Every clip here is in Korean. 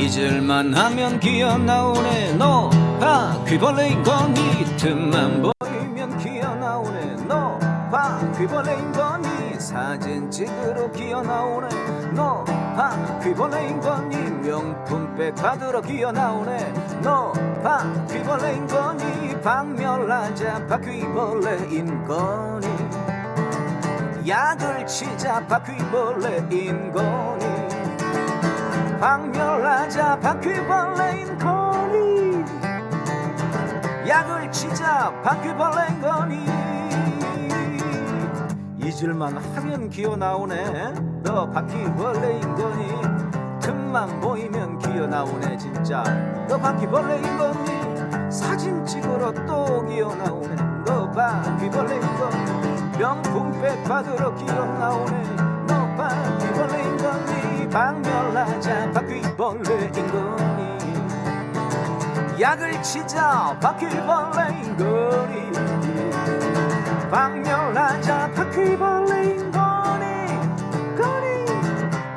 잊을만 하면 기어 나오네. 너 바퀴벌레인 거니? 틈만 보이면 기어 나오네. 너 바퀴벌레인 거니? 사진 찍으러 기어 나오네. 너 바퀴벌레인 거니? 명품백 받으러 기어 나오네. 너 바퀴벌레인 거니? 박멸하자 바퀴벌레인 거니? 약을 치자 바퀴벌레인 거니? 박멸하자 바퀴벌레인 거니? 약을 치자 바퀴벌레인 거니? 잊을만 하면 기어 나오네. 너 바퀴벌레인 거니? 틈만 보이면 기어 나오네. 진짜 너 바퀴벌레인 거니? 사진 찍으러 또 기어 나오네. 너 바퀴벌레인 거니? 명품백 받으러 기어 나오네. 너 바퀴벌레인 거니? 박멸하자 바퀴벌레인 거니? 약을 치자 바퀴벌레인 거니? 박멸하자 바퀴벌레인 거니?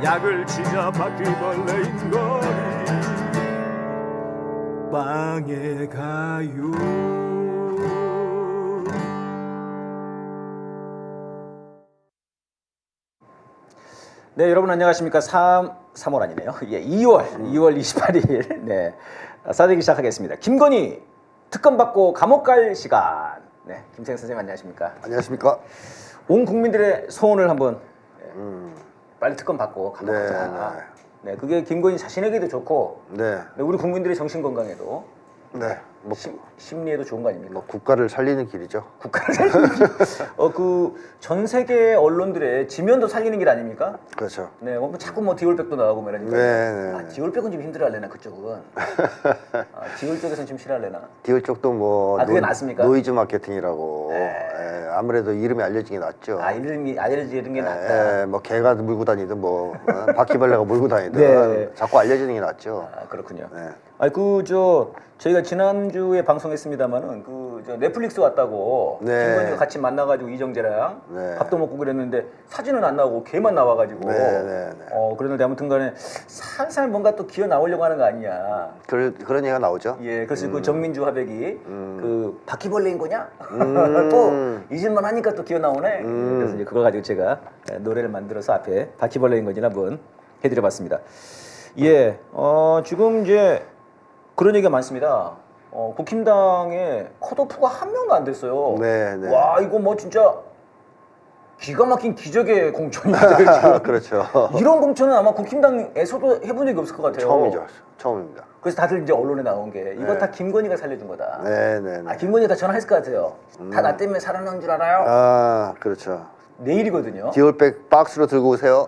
약을 치자 바퀴벌레인 거니? 빵에 가요. 네, 여러분 안녕하십니까? 3월 아니네요. 예, 2월 28일. 네, 사대기 시작하겠습니다. 김건희 특검 받고 감옥 갈 시간. 네, 김태형 선생님 안녕하십니까? 안녕하십니까? 온 국민들의 소원을 한번 빨리 특검 받고 감옥 네, 가자. 네, 그게 김건희 자신에게도 좋고, 네, 우리 국민들의 정신 건강에도, 네, 뭐, 심리에도 좋은 거 아닙니까? 뭐 국가를 살리는 길이죠. 국가를 살리는 길. 그 전 세계 언론들의 지면도 살리는 길 아닙니까? 그렇죠. 네, 뭐 자꾸 뭐 디올백도 나오고 말하니까. 네, 네. 아, 디올백은 좀 힘들어할래나 그쪽은. 디올 쪽에서는 좀 싫어할래나. 디올 쪽도 뭐 그게 낫습니까? 노이즈 마케팅이라고. 네. 예, 아무래도 이름이 알려지는 게 낫죠. 아, 이름이 알려지는 게 낫다. 예, 뭐 개가 물고 다니든 뭐 바퀴벌레가 물고 다니든 네. 자꾸 알려지는 게 낫죠. 아, 그렇군요. 네. 아니 저희가 지난주에 방송했습니다마는 넷플릭스 왔다고 네. 김건희가 같이 만나가지고 이정재랑 네. 밥도 먹고 그랬는데 사진은 안 나오고 걔만 나와가지고 네, 네, 네. 그랬는데 아무튼간에 살살 뭔가 또 기어 나오려고 하는 거 아니냐. 그런 얘기가 나오죠. 예, 그래서 그 정민주 화백이 그 바퀴벌레인 거냐? 음. 또 잊을만 하니까 또 기어 나오네. 그래서 이제 그걸 가지고 제가 노래를 만들어서 앞에 바퀴벌레인 거냐 한번 해드려봤습니다. 예, 지금 이제 그런 얘기가 많습니다. 국힘당에 컷오프가 한 명도 안 됐어요. 네, 네. 와, 이거 뭐 진짜 기가 막힌 기적의 공천이에요. 그렇죠. 이런 공천은 아마 국힘당에서도 해본 적이 없을 것 같아요. 처음이죠. 처음입니다. 그래서 다들 이제 언론에 나온 게 이거 네. 다 김건희가 살려준 거다. 네, 네, 네. 아, 김건희가 전화했을 것 같아요. 다 나 때문에 살아난 줄 알아요? 아, 그렇죠. 내일이거든요. 디올백 박스로 들고 오세요.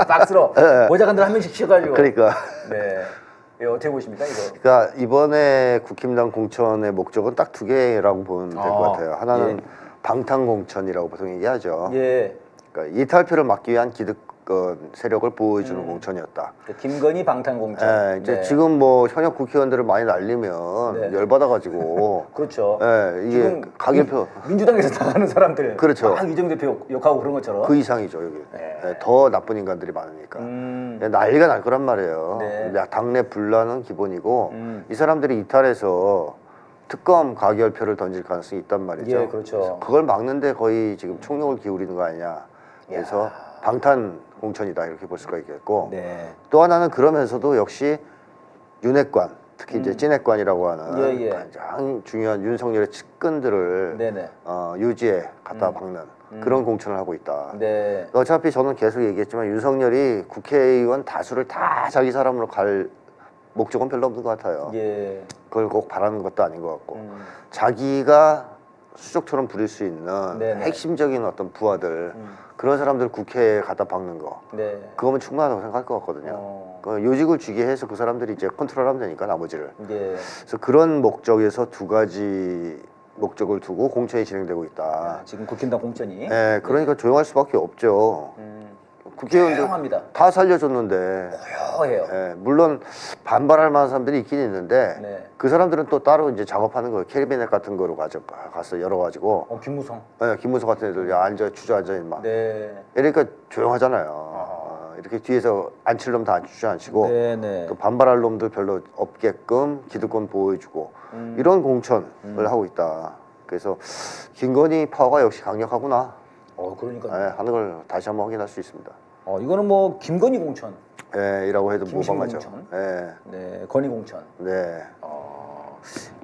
박스로 보좌관들 한 명씩 씌워가지고. 그러니까. 네. 예, 어떻게 보십니까 이거? 그러니까 이번에 국힘당 공천의 목적은 딱 두 개라고 보면 될 것 같아요. 하나는 예. 방탄 공천이라고 보통 얘기하죠. 예. 그러니까 이탈표를 막기 위한 기득권 세력을 보호해주는 공천이었다. 김건희 방탄 공천. 예, 이제 네. 지금 뭐 현역 국회의원들을 많이 날리면 네. 열받아가지고. 그렇죠. 예, 이게 지금 가결표 민주당에서 나가는 사람들. 그렇죠. 막 이정 대표 욕하고 그런 것처럼. 그 이상이죠 여기. 네. 예, 더 나쁜 인간들이 많으니까. 예, 난리가 날 거란 말이에요. 네. 당내 분란은 기본이고 이 사람들이 이탈해서 특검 가결표를 던질 가능성이 있단 말이죠. 예, 그렇죠. 그걸 막는데 거의 지금 총력을 기울이는 거 아니냐. 그래서 방탄 공천이다 이렇게 볼 수가 있겠고 네. 또 하나는 그러면서도 역시 윤핵관 특히 이제 찐핵관이라고 하는 예, 예. 가장 중요한 윤석열의 측근들을 네네. 유지에 갖다 박는 그런 공천을 하고 있다. 네. 어차피 저는 계속 얘기했지만 윤석열이 국회의원 다수를 다 자기 사람으로 갈 목적은 별로 없는 것 같아요. 예. 그걸 꼭 바라는 것도 아닌 것 같고 자기가 수족처럼 부릴 수 있는 네네. 핵심적인 어떤 부하들 그런 사람들 국회에 갖다 박는 거 네. 그거면 충분하다고 생각할 것 같거든요. 그 요직을 쥐게 해서 그 사람들이 이제 컨트롤하면 되니까 나머지를. 예. 그래서 그런 목적에서 두 가지 목적을 두고 공천이 진행되고 있다. 지금 국힘당 공천이. 네, 그러니까 조용할 수밖에 없죠. 국회의원들 조용합니다. 다 살려줬는데 고요해요. 예, 물론 반발할 만한 사람들이 있긴 있는데 네. 그 사람들은 또 따로 이제 작업하는 거예요. 캐리비넷 같은 거로 가서 열어가지고 김무성. 김문수 같은 애들 야 앉아 주저앉아 임마 네. 이러니까 조용하잖아요. 이렇게 뒤에서 앉힐 놈 다 주저앉히고 네네. 또 반발할 놈들 별로 없게끔 기득권 보호해주고 이런 공천을 하고 있다. 그래서 김건희 파워가 역시 강력하구나. 그러니까. 하는 걸 다시 한번 확인할 수 있습니다. 이거는 뭐 김건희 공천, 이라고 해도 김심 무방하죠. 공천. 예, 네, 건희 공천, 네.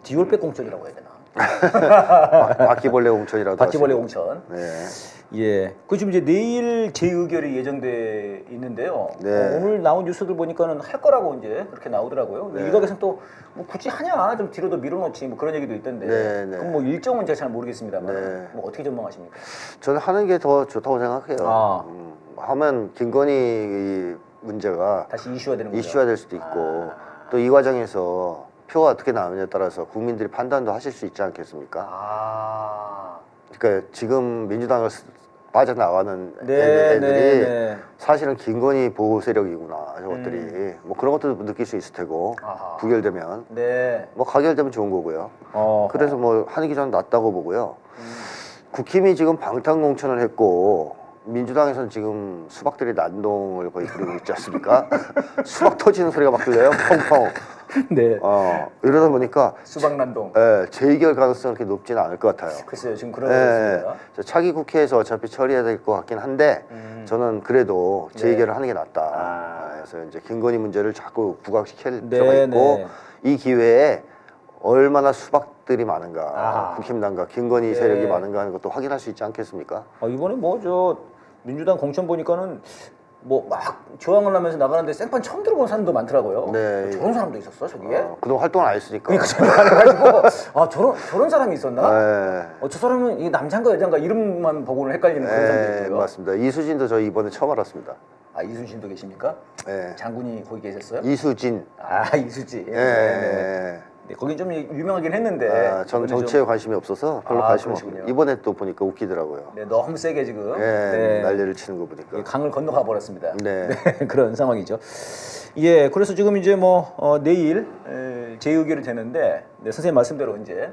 디올백 공천이라고 해야 되나? 바퀴벌레 공천이라도 바퀴벌레 하시고. 공천. 네. 예. 그 지금 이제 내일 재의결이 예정돼 있는데요. 네. 오늘 나온 뉴스들 보니까는 할 거라고 이제 그렇게 나오더라고요. 네. 일각에서는 또 뭐 굳이 하냐, 좀 뒤로도 밀어놓지 뭐 그런 얘기도 있던데. 네, 네. 그럼 뭐 일정은 제가 잘 모르겠습니다만, 네. 뭐 어떻게 전망하십니까? 저는 하는 게 더 좋다고 생각해요. 아. 하면 김건희 문제가 다시 이슈화 되는 거죠. 이슈화 될 수도 있고 또 이 과정에서 표가 어떻게 나오느냐에 따라서 국민들이 판단도 하실 수 있지 않겠습니까? 그러니까 지금 민주당을 빠져나가는 애들이 네. 사실은 김건희 보호 세력이구나 저것들이 뭐 그런 것도 느낄 수 있을 테고 아하. 부결되면 네. 뭐 가결되면 좋은 거고요. 어. 그래서 뭐 하는 게 저는 낫다고 보고요. 국힘이 지금 방탄 공천을 했고 민주당에서는 지금 수박들이 난동을 거의 부리고 있지 않습니까? 수박 터지는 소리가 막 들려요. 펑펑. 네. 이러다 보니까 수박난동. 재의결 가능성이 그렇게 높지는 않을 것 같아요. 글쎄요, 지금 그런 거 같습니다. 차기 국회에서 어차피 처리해야 될 것 같긴 한데 저는 그래도 재의결을 하는 게 낫다. 그래서 이제 김건희 문제를 자꾸 부각시킬 필요가 있고 이 기회에 얼마나 수박들이 많은가, 국힘당과 김건희 세력이 많은가 하는 것도 확인할 수 있지 않겠습니까? 이번에 뭐 저 민주당 공천 보니까는 뭐 막 저항을 하면서 나가는데 생판 처음 들어본 사람도 많더라고요. 네. 저런 사람도 있었어 저기에? 그동안 활동을 안 했으니까. 그러니까 저는 알아가지고 저런 사람이 있었나? 네. 저 사람은 이 남자인가 여자인가 이름만 보고는 헷갈리는 그런 사람도 있고요. 맞습니다. 이수진도 저 이번에 처음 알았습니다. 이순신도 계십니까? 네. 장군이 거기 계셨어요? 이수진. 이수진. 네, 거긴 좀 유명하긴 했는데. 전 정치에 관심이 없어서 별로 관심 없어요. 이번에 또 보니까 웃기더라고요. 네, 너무 세게 지금. 난리를 치는 거 보니까. 강을 건너가 버렸습니다. 네. 그런 상황이죠. 예, 그래서 지금 이제 뭐 내일 재의결이 되는데, 네, 선생님 말씀대로 이제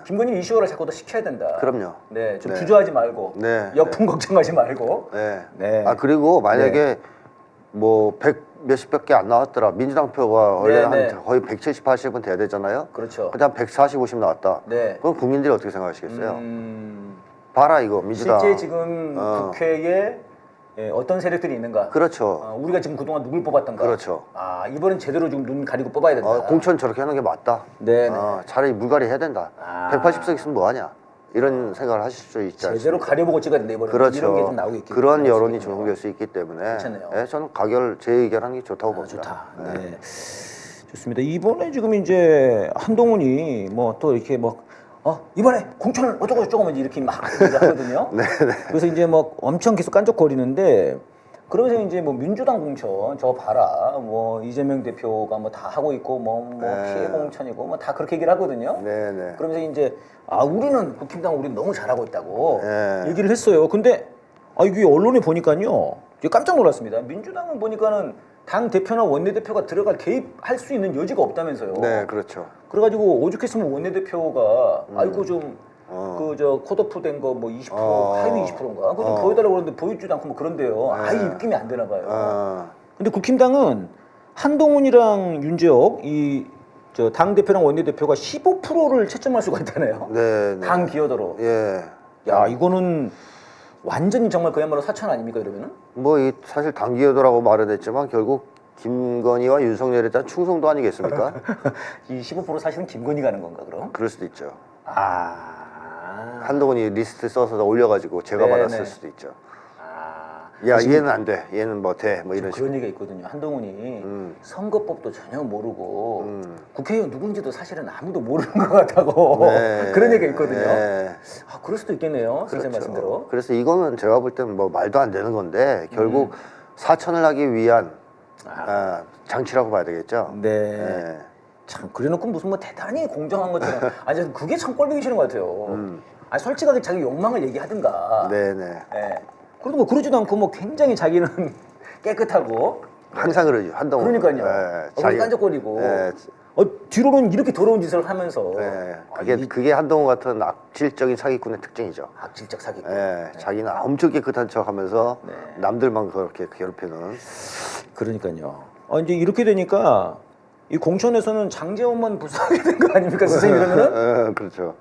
김건희 이슈화를 자꾸 더 시켜야 된다. 그럼요. 네, 좀 주저하지 말고, 역풍 걱정하지 말고. 네. 그리고 만약에 뭐 몇십밖에 안 나왔더라. 민주당 표가 원래 한 거의 170, 80은 돼야 되잖아요. 그렇죠. 그다음 140, 50 나왔다. 그럼 국민들이 어떻게 생각하시겠어요? 봐라 이거 민주당. 실제 지금 국회에 어떤 세력들이 있는가? 그렇죠. 우리가 지금 그동안 누굴 뽑았던가? 그렇죠. 이번엔 제대로 좀 눈 가리고 뽑아야 된다. 공천 저렇게 하는 게 맞다. 차라리 물갈이 해야 된다. 180석 있으면 뭐하냐? 이런 생각을 하실 수 있지 않습니까? 제대로 가려보고 찍어야 된다 이번에. 그렇죠. 이런 게 좀 나오겠기 그런 여론이 조성될 수 있기 때문에 괜찮네요. 저는 재의결하는 게 좋다고 봅니다. 좋다. 네. 좋습니다. 이번에 지금 이제 한동훈이 뭐 또 이렇게 뭐 이번에 공천을 어쩌고 저쩌고 이렇게 막 얘기를 하거든요. 그래서 이제 뭐 엄청 계속 깐족거리는데 그러면서 이제 뭐 민주당 공천 저 봐라 뭐 이재명 대표가 뭐 다 하고 있고 뭐 피해 공천이고 뭐 다 그렇게 얘기를 하거든요. 그러면서 이제 우리는 국힘당 우리는 너무 잘하고 있다고 얘기를 했어요. 근데 이게 언론에 보니까요 깜짝 놀랐습니다. 민주당은 보니까는 당 대표나 원내 대표가 들어갈 개입할 수 있는 여지가 없다면서요. 네, 그렇죠. 그래가지고 오죽했으면 원내 대표가 아이고 좀 그 저 컷오프 된 거 뭐 20% 하위 20%인가 그거 좀 보여달라고 그러는데 보여주지도 않고 뭐 그런데요. 아예 입김이 안 되나 봐요. 근데 국힘당은 한동훈이랑 윤재옥 이 저 당 대표랑 원내 대표가 15%를 채점할 수가 있다네요. 당 기여도로. 야 이거는 완전히 정말 그야말로 사천 아닙니까 이러면은? 뭐 사실 당 기여도라고 말은 했지만 결국 김건희와 윤석열에 대한 충성도 아니겠습니까? 이 15% 사실은 김건희가 하는 건가 그럼? 그럴 수도 있죠. 한동훈이 리스트 써서 올려가지고 제가 받았을 수도 있죠. 야 얘는 안 돼, 얘는 뭐 돼, 뭐 이런 식으로. 그런 얘기가 있거든요. 한동훈이 선거법도 전혀 모르고 국회의원 누군지도 사실은 아무도 모르는 것 같다고 그런 얘기가 있거든요. 그럴 수도 있겠네요. 선생님 말씀대로. 그래서 이거는 제가 볼 때는 뭐 말도 안 되는 건데 결국 사천을 하기 위한 장치라고 봐야 되겠죠. 참 그래놓고 무슨 뭐 대단히 공정한 것처럼 저는 그게 참 꼴보기 싫은 것 같아요. 솔직하게 자기 욕망을 얘기하든가. 그래도 뭐 그러지도 않고 뭐 굉장히 자기는 깨끗하고 항상 그러죠. 한동훈. 그러니까요. 얼굴 깐족거리고. 뒤로는 이렇게 더러운 짓을 하면서 예, 그게 한동훈 같은 악질적인 사기꾼의 특징이죠. 악질적 사기꾼. 예, 자기는 엄청 깨끗한 척하면서 네. 남들만 그렇게 괴롭히는. 그러니까요. 이제 이렇게 되니까 이 공천에서는 장제원만 불쌍하게 된 거 아닙니까, 선생님 이러면은? 예, 그렇죠.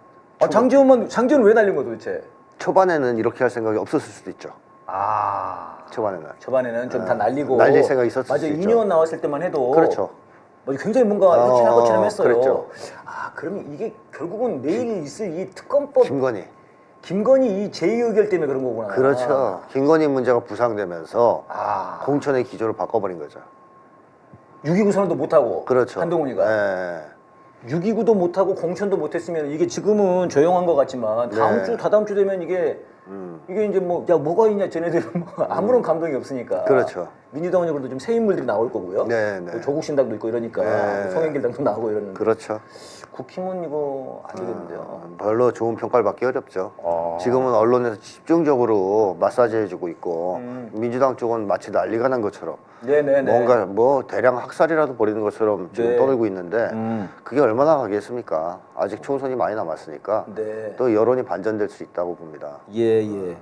장제원은 왜 날린 거야 도대체? 초반에는 이렇게 할 생각이 없었을 수도 있죠. 초반에는 초반에는 좀 다 날리고 날릴 생각이 있었을 맞아, 수 있죠. 이념원 나왔을 때만 해도 그렇죠. 굉장히 뭔가 이렇게 것처럼 했어요. 그랬죠. 그러면 이게 결국은 내일 있을 이 특검법 김건희 이 제2의결 때문에 그런 거구나. 그렇죠. 김건희 문제가 부상되면서 공천의 기조를 바꿔버린 거죠. 6.29 선언도 못하고 그렇죠. 한동훈이가 예. 6.29도 못하고 공천도 못했으면 이게 지금은 조용한 것 같지만 다음 네. 주 다다음 주 되면 이게 이제 뭐가 있냐 쟤네들은 뭐 아무런 감동이 없으니까. 그렇죠. 민주당은 그래도 좀 새 인물들이 나올 거고요. 네, 네. 뭐 조국신당도 있고 이러니까 네. 송영길당도 나오고 이러는데 그렇죠. 국힘은 이거 안 되겠는데요. 별로 좋은 평가를 받기 어렵죠. 지금은 언론에서 집중적으로 마사지 해주고 있고 민주당 쪽은 마치 난리가 난 것처럼 네네네. 뭔가 뭐 대량 학살이라도 벌이는 것처럼 지금 네. 떠들고 있는데 그게 얼마나 가겠습니까? 아직 총선이 많이 남았으니까 네. 또 여론이 반전될 수 있다고 봅니다. 예.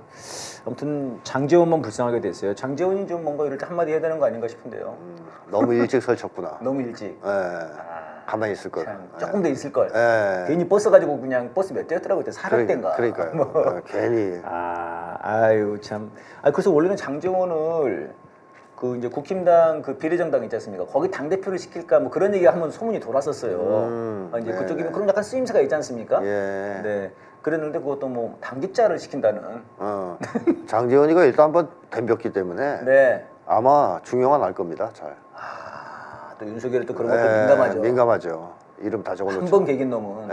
아무튼 장제원만 불쌍하게 됐어요. 장제원이 좀 뭔가 이럴 때 한마디 해야 되는 거 아닌가 싶은데요. 너무 일찍 설쳤구나. 너무 일찍. 예. 가만히 있을 걸. 참, 조금 더 있을 걸. 예. 괜히 버스 가지고 그냥 버스 몇 대였더라고 그때 400대인가. 그러니까요. 괜히. 아유 참. 그래서 원래는 장제원을 그 이제 국힘당 그 비례정당 있지 않습니까? 거기 당 대표를 시킬까 뭐 그런 얘기가 한번 소문이 돌았었어요. 이제 네, 그쪽이면 네. 그런 약간 쓰임새가 있지 않습니까? 예. 네. 그랬는데 그것도 뭐 당직자를 시킨다는. 장재원이가 일단 한번 덤볐기 때문에 네. 아마 중용화 날 겁니다. 잘. 또 윤석열이 또 그런 것도 민감하죠. 민감하죠. 이름 다 적어놓죠. 한 번 개긴 놈은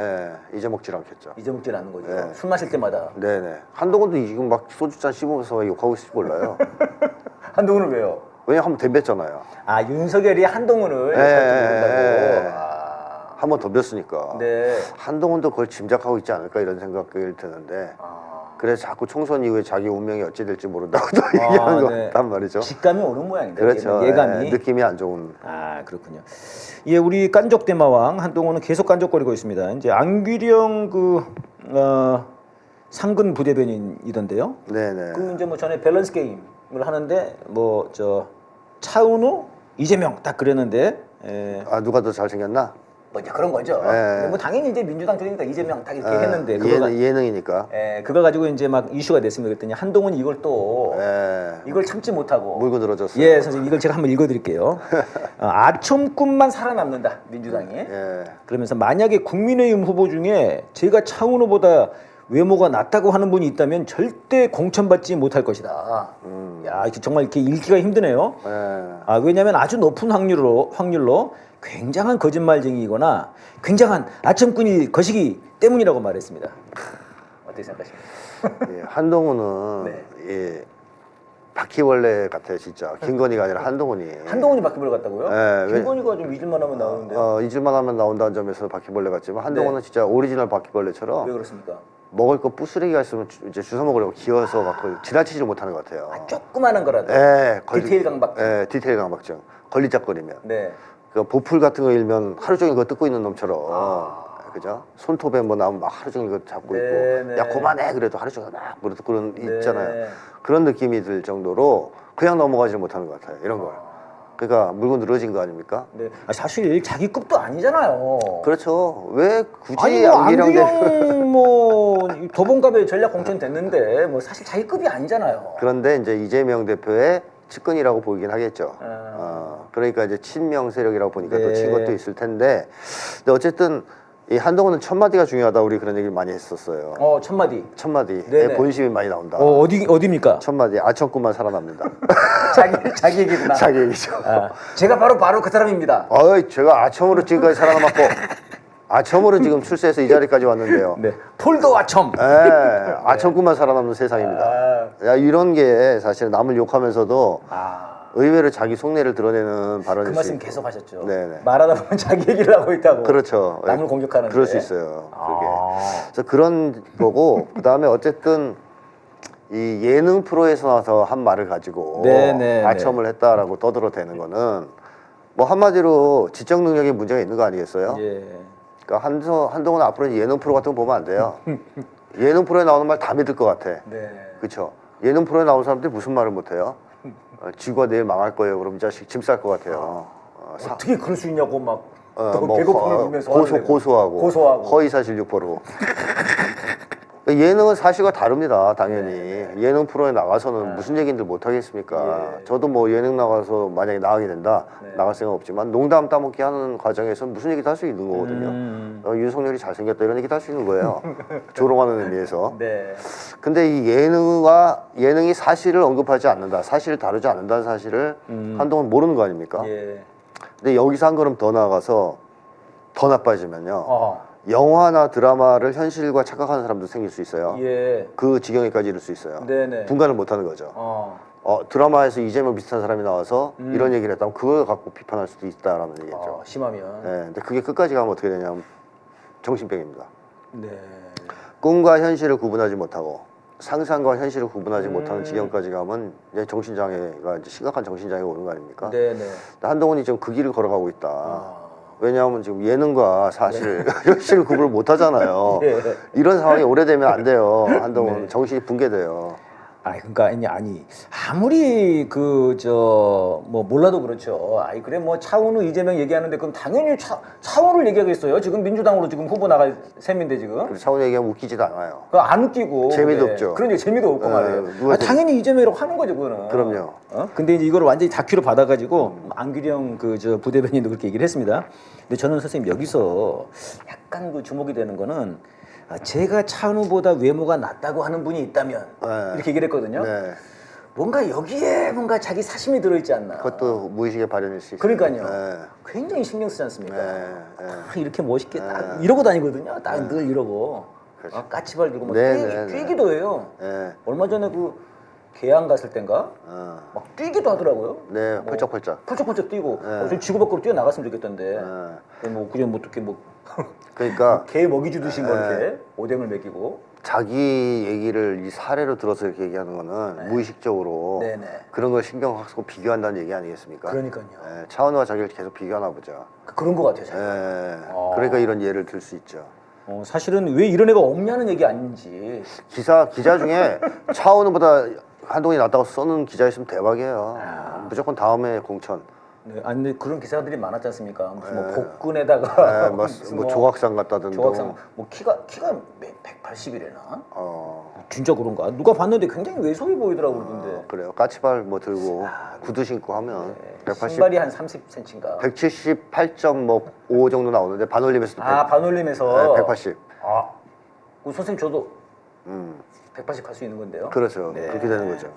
잊어먹질 않겠죠. 잊어먹질 않는 거죠. 네. 술 마실 때마다. 네네. 한동훈도 지금 막 소주잔 씹으면서 욕하고 있을지 몰라요. 한동훈은 왜요? 왜냐면 한번 덤볐잖아요. 윤석열이 한동훈을 모른다고. 한번 덤볐으니까. 네. 한동훈도 그걸 짐작하고 있지 않을까 이런 생각이 드는데 그래서 자꾸 총선 이후에 자기 운명이 어찌 될지 모른다고 또 얘기하는 것 같단 말이죠. 직감이 오는 모양인데. 그렇죠. 예감이. 느낌이 안 좋은. 그렇군요. 예, 우리 깐족 대마왕 한동훈은 계속 깐족거리고 있습니다. 이제 안규령 상근 부대변인이던데요. 네네. 그 이제 뭐 전에 밸런스 게임을 하는데 뭐 차은우, 이재명 딱 그랬는데. 누가 더 잘생겼나? 뭐 이제 그런 거죠. 근데 뭐 당연히 이제 민주당 쪽이니까 이재명 딱 이렇게 했는데 예능이니까. 그거 가지고 이제 막 이슈가 됐습니다. 그랬더니 한동훈이 이걸 또 이걸 참지 못하고 물고 늘어졌어요. 예, 선생님 이걸 제가 한번 읽어드릴게요. 아첨꾼만 살아남는다 민주당이. 그러면서 만약에 국민의힘 후보 중에 제가 차은우보다 외모가 낫다고 하는 분이 있다면 절대 공천받지 못할 것이다. 야, 정말 이렇게 읽기가 힘드네요. 왜냐하면 아주 높은 확률로 굉장한 거짓말쟁이이거나 굉장한 아첨꾼이 것이기 때문이라고 말했습니다. 어떻게 생각하십니까? 예, 한동훈은 바퀴벌레 같아요 진짜. 김건희가 아니라 한동훈이. 한동훈이 바퀴벌레 같다고요? 네, 김건희가 좀 잊을만 하면 나오는데. 잊을만 하면 나온다는 점에서 바퀴벌레 같지만 한동훈은 진짜 오리지널 바퀴벌레처럼 왜 그렇습니까? 먹을 거 부스러기가 있으면 이제 주워 먹으려고 기어서 막 지나치지 못하는 것 같아요. 조그마한 거라도. 디테일 강박증. 디테일 강박증. 걸리적거리면. 네. 그 보풀 같은 거 일면 하루 종일 그거 뜯고 있는 놈처럼. 그죠? 손톱에 뭐 나오면 막 하루 종일 그거 잡고 있고. 야 그만해 그래도 하루 종일 막 그런 있잖아요. 그런 느낌이 들 정도로 그냥 넘어가지 못하는 것 같아요. 이런 걸. 그러니까 물고 늘어진 거 아닙니까? 네. 사실 자기급도 아니잖아요. 그렇죠. 왜 굳이 아니 뭐 안규령 뭐 도봉갑에 전략 공천 됐는데 뭐 사실 자기급이 아니잖아요. 그런데 이제 이재명 대표의 측근이라고 보이긴 하겠죠. 그러니까 이제 친명 세력이라고 보니까 또 친 것도 있을 텐데. 근데 어쨌든 이 한동훈은 첫마디가 중요하다 우리 그런 얘기를 많이 했었어요. 첫마디. 첫마디에 본심이 많이 나온다. 어디입니까? 첫마디 아첨꾼만 살아납니다. 자기 얘기구나. 자기 얘기죠. 제가 바로 그 사람입니다. 제가 아첨으로 지금까지 살아남았고 아첨으로 지금 출세해서 이 자리까지 왔는데요. 네. 폴더 아첨. 아첨꾼만 살아남는 세상입니다. 야, 이런 게 사실 남을 욕하면서도 의외로 자기 속내를 드러내는 발언일 그 수 말씀 있고. 계속 하셨죠. 네네. 말하다 보면 자기 얘기를 하고 있다고. 그렇죠. 남을 공격하는데. 그럴 수 있어요. 그게. 그래서 그런 거고 그다음에 어쨌든 이 예능 프로에서 나서 한 말을 가지고 아첨을 했다라고 떠들어대는 거는 뭐 한마디로 지적 능력에 문제가 있는 거 아니겠어요? 예. 그러니까 한동훈 앞으로는 예능 프로 같은 거 보면 안 돼요. 예능 프로에 나오는 말 다 믿을 것 같아. 네. 그렇죠. 예능 프로에 나오는 사람들이 무슨 말을 못해요? 지구가 내일 망할 거예요. 그럼 이 자식 짐 쌀 것 같아요. 어떻게 그럴 수 있냐고 막 또 뭐 배고픔을 울면서 고소하고 허위사실 유포로. 예능은 사실과 다릅니다. 당연히 예능 프로에 나가서는 무슨 얘기인들 못 하겠습니까? 예. 저도 뭐 예능 나가서 만약에 나가게 된다 나갈 생각 없지만 농담 따먹기 하는 과정에서 무슨 얘기도 할 수 있는 거거든요. 윤석열이 잘생겼다 이런 얘기도 할 수 있는 거예요. 조롱하는 의미에서. 네. 근데 이 예능이 사실을 언급하지 않는다, 사실을 다루지 않는다는 사실을 한동안 모르는 거 아닙니까? 예. 근데 여기서 한 걸음 더 나아가서 더 나빠지면요. 어. 영화나 드라마를 현실과 착각하는 사람도 생길 수 있어요. 예. 그 지경에까지 이를 수 있어요. 네네. 분간을 못하는 거죠. 드라마에서 이재명 비슷한 사람이 나와서 이런 얘기를 했다면 그걸 갖고 비판할 수도 있다라는 얘기죠. 심하면. 네, 근데 그게 끝까지 가면 어떻게 되냐면 정신병입니다. 네. 꿈과 현실을 구분하지 못하고 상상과 현실을 구분하지 못하는 지경까지 가면 이제 정신장애가 이제 심각한 정신장애가 오는 거 아닙니까? 네네. 한동훈이 지금 그 길을 걸어가고 있다. 왜냐하면 지금 예능과 사실 현실을 구분을 못 하잖아요. 네. 이런 상황이 오래되면 안 돼요. 한동훈 정신이 붕괴돼요. 그러니까 아니 아무리 뭐 몰라도 그렇죠. 그래 뭐 차은우 이재명 얘기하는데 그럼 당연히 차은우를 얘기하겠어요. 지금 민주당으로 지금 후보 나갈 셈인데 지금. 그리고 차원 얘기하면 웃기지도 않아요. 안 웃기고 재미도 없죠. 그런 재미도 없고 말이에요. 당연히 이재명이라고 하는 거죠, 그거는. 그럼요. 근데 이제 이걸 완전히 다큐로 받아가지고 안규령 부대변인도 그렇게 얘기를 했습니다. 근데 저는 선생님 여기서 약간 주목이 되는 거는 제가 차은우보다 외모가 낫다고 하는 분이 있다면 이렇게 얘기를 했거든요. 네. 뭔가 여기에 뭔가 자기 사심이 들어있지 않나. 그것도 무의식의 발현일 수 있어요. 그러니까요. 네. 굉장히 신경 쓰지 않습니까? 네. 이렇게 멋있게 딱 이러고 다니거든요. 딱 늘 이러고. 까치발 들고 막 뛰기도 해요. 네. 얼마 전에 개항 갔을 땐가 막 뛰기도 하더라고요. 네, 펄쩍펄쩍. 펄쩍펄쩍 뛰고 좀 지구 밖으로 뛰어나갔으면 좋겠던데. 그냥 어떻게 그러니까 개 먹이 주듯이 이렇게 오뎅을 먹이고. 자기 얘기를 이 사례로 들어서 이렇게 얘기하는 거는 무의식적으로 네네. 그런 걸 신경 쓰고 비교한다는 얘기 아니겠습니까? 그러니까요. 차은우와 자기를 계속 비교하나 보죠. 그런 것 같아요. 제가. 그러니까 이런 예를 들 수 있죠. 사실은 왜 이런 애가 없냐는 얘기 아닌지. 기자 중에 차은우보다 한동훈이 낫다고 써는 기자 있으면 대박이에요. 무조건 다음에 공천. 네, 근데 그런 기사들이 많았지 않습니까? 무슨 뭐 복근에다가 뭐 조각상 같다든지. 조각상 키가 180이래나? 진짜 그런가? 누가 봤는데 굉장히 왜소해 보이더라고 그러던데. 그래요. 까치발 들고 구두 신고 하면 180. 신발이 한 30cm인가? 178.5 정도 나오는데 반올림에서도 반올림에서 180. 선생님 저도 180 할 수 있는 건데요. 그렇죠. 그렇게 되는 거죠.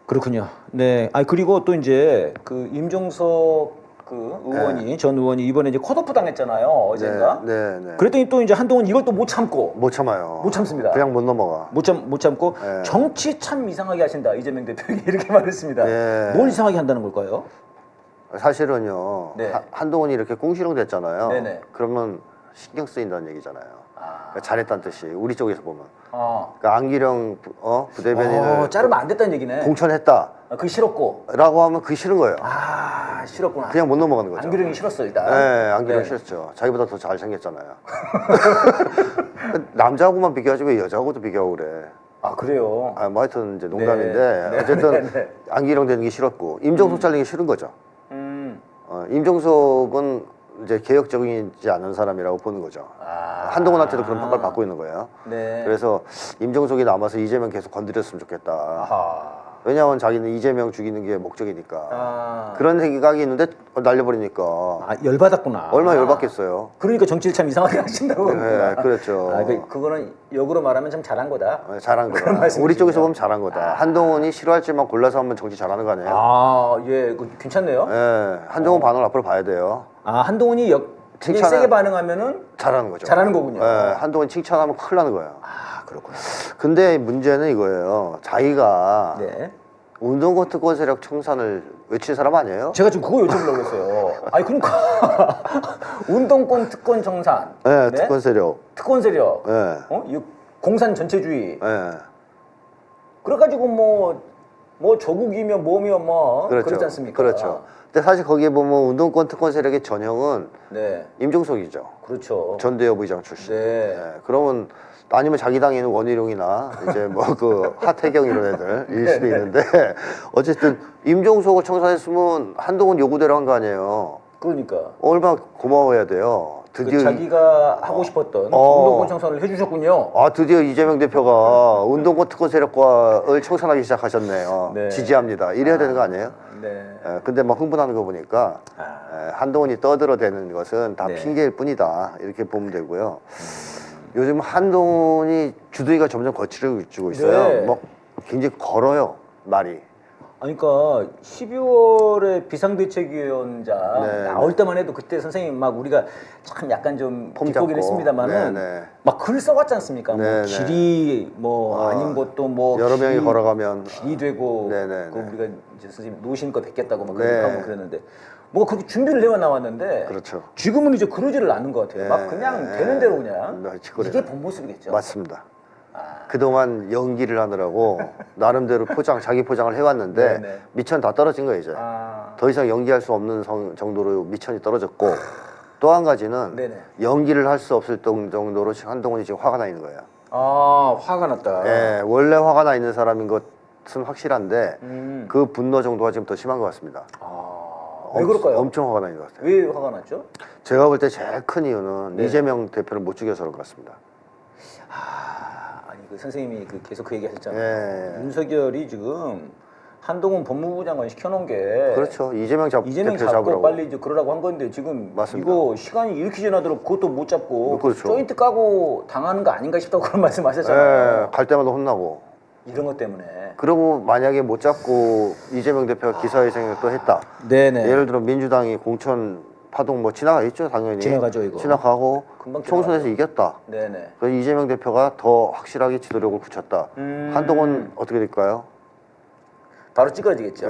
그렇군요. 네. 그리고 또 이제 임종석 의원이 전 의원이 이번에 이제 컷오프 당했잖아요. 어젠가. 네. 그랬더니 또 이제 한동훈 이걸 또 못 참고. 못 참아요. 못 참습니다. 그냥 못 넘어가. 못 참고 정치 참 이상하게 하신다 이재명 대표에게 이렇게 말했습니다. 뭘 이상하게 한다는 걸까요? 사실은요. 한동훈이 이렇게 꽁시렁 됐잖아요. 네네. 그러면 신경 쓰인다는 얘기잖아요. 그러니까 잘했다는 뜻이 우리 쪽에서 보면. 그러니까 안기령 부대변인을 자르면 안 됐다는 얘기네. 공천했다. 그게 싫었고. 라고 하면 그게 싫은 거예요. 싫었구나. 그냥 못 넘어가는 거죠. 안기령이 싫었어 일단. 네, 안기령 싫었죠. 자기보다 더 잘생겼잖아요. 남자하고만 비교하지 왜 여자하고도 비교하고 그래. 그래요? 뭐 하여튼 이제 농담인데 어쨌든 안기령 되는 게 싫었고 임종석 잘리는 게 싫은 거죠. 임종석은 이제 개혁적이지 않은 사람이라고 보는 거죠. 한동훈한테도 그런 평가를 받고 있는 거예요. 네. 그래서 임종석이 남아서 이재명 계속 건드렸으면 좋겠다. 왜냐하면 자기는 이재명 죽이는 게 목적이니까. 그런 생각이 있는데 날려버리니까. 열받았구나. 얼마나 열받겠어요. 그러니까 정치를 참 이상하게 하신다고. 네, 그렇죠. 그거는 역으로 말하면 참 잘한 거다. 잘한 거다. 우리 쪽에서 보면 잘한 거다. 한동훈이 싫어할지만 골라서 하면 정치 잘하는 거 아니에요? 예, 괜찮네요. 네, 한동훈 반응을 앞으로 봐야 돼요. 한동훈이 굉장히 세게 반응하면은 잘하는 거죠. 잘하는 거군요. 네, 한동훈 칭찬하면 큰일 나는 거예요. 그렇구나. 근데 문제는 이거예요. 자기가 운동권 특권 세력 청산을 외친 사람 아니에요? 제가 지금 그거 여쭤보려고 했어요. 그러니까 운동권 특권 청산. 네, 특권 세력. 특권 세력. 네. 이 공산 전체주의. 네. 그래가지고 뭐 뭐 조국이면 뭐면 뭐 그렇죠. 그렇지 않습니까? 그렇죠. 근데 사실 거기에 보면 운동권 특권 세력의 전형은 네, 임종석이죠. 그렇죠. 전대협 의장 출신. 네. 그러면 아니면 자기 당에 있는 원희룡이나 이제 뭐 그 하태경 이런 애들 일 수도 있는데 어쨌든 임종석을 청산했으면 한동훈 요구대로 한 거 아니에요. 그러니까 얼마나 고마워해야 돼요. 드디어 그 자기가 하고 싶었던 운동권 청산을 해주셨군요. 드디어 이재명 대표가 운동권 특권 세력과를 청산하기 시작하셨네요. 네. 지지합니다. 이래야 되는 거 아니에요? 네. 근데 막 흥분하는 거 보니까 한동훈이 떠들어대는 것은 다 네. 핑계일 뿐이다 이렇게 보면 되고요. 요즘 한동훈이 주둥이가 점점 거칠어지고 있어요. 네. 뭐 굉장히 걸어요 말이. 아니, 그러니까 12월에 비상대책위원장 네, 나올 때만 해도 그때 선생님 막 우리가 참 약간 좀 폼 비꼬긴 잡고. 했습니다만은 네, 네. 막 글 써왔지 않습니까? 뭐 네, 네. 길이 뭐 아닌 것도 뭐 여러 명이 길이- 걸어가면 길이 되고 네, 네, 그 네. 우리가 이제 선생님 놓으신 거 뵙겠다고 막 네. 그렇게 하고 그랬는데 뭐가 그렇게 준비를 해와 나왔는데 그렇죠. 지금은 이제 그러지를 않는 것 같아요. 네, 막 그냥 네. 되는 대로 그냥 네, 그래요. 이게 본 모습이겠죠. 맞습니다. 그동안 연기를 하느라고 나름대로 자기 포장을 해왔는데 네, 네. 미천 다 떨어진 거예요 이제. 아, 더 이상 연기할 수 없는 정도로 미천이 떨어졌고 또 한 가지는 네네. 연기를 할 수 없을 정도로 지금 한동훈이 지금 화가 나 있는 거예요. 아 화가 났다. 예, 원래 화가 나 있는 사람인 것은 확실한데 그 분노 정도가 지금 더 심한 것 같습니다. 왜 그럴까요? 엄청 화가 나 있는 것 같아요. 왜 화가 났죠? 제가 볼 때 제일 큰 이유는 네. 이재명 대표를 못 죽여서 그런 것 같습니다. 아니 그 선생님이 그 계속 그 얘기 하셨잖아요. 예. 윤석열이 지금 한동훈 법무부 장관 시켜놓은 게 그렇죠. 이재명 이재명 대표 잡고 잡으라고. 빨리 이제 그러라고 한 건데 지금 맞습니다. 이거 시간이 이렇게 지나도록 그것도 못 잡고 그렇죠. 조인트 까고 당하는 거 아닌가 싶다고 그런 말씀하셨잖아요. 예, 갈 때마다 혼나고. 이런 것 때문에. 그리고 만약에 못 잡고 이재명 대표가 기사회생을 또 했다. 네네. 예를 들어 민주당이 공천 파동 뭐 지나가겠죠 당연히. 지나가죠, 이거. 지나가고 금방 총선에서 이겼다. 네네. 그래서 이재명 대표가 더 확실하게 지도력을 굳혔다. 한동훈 어떻게 될까요? 바로 찌그러지겠죠.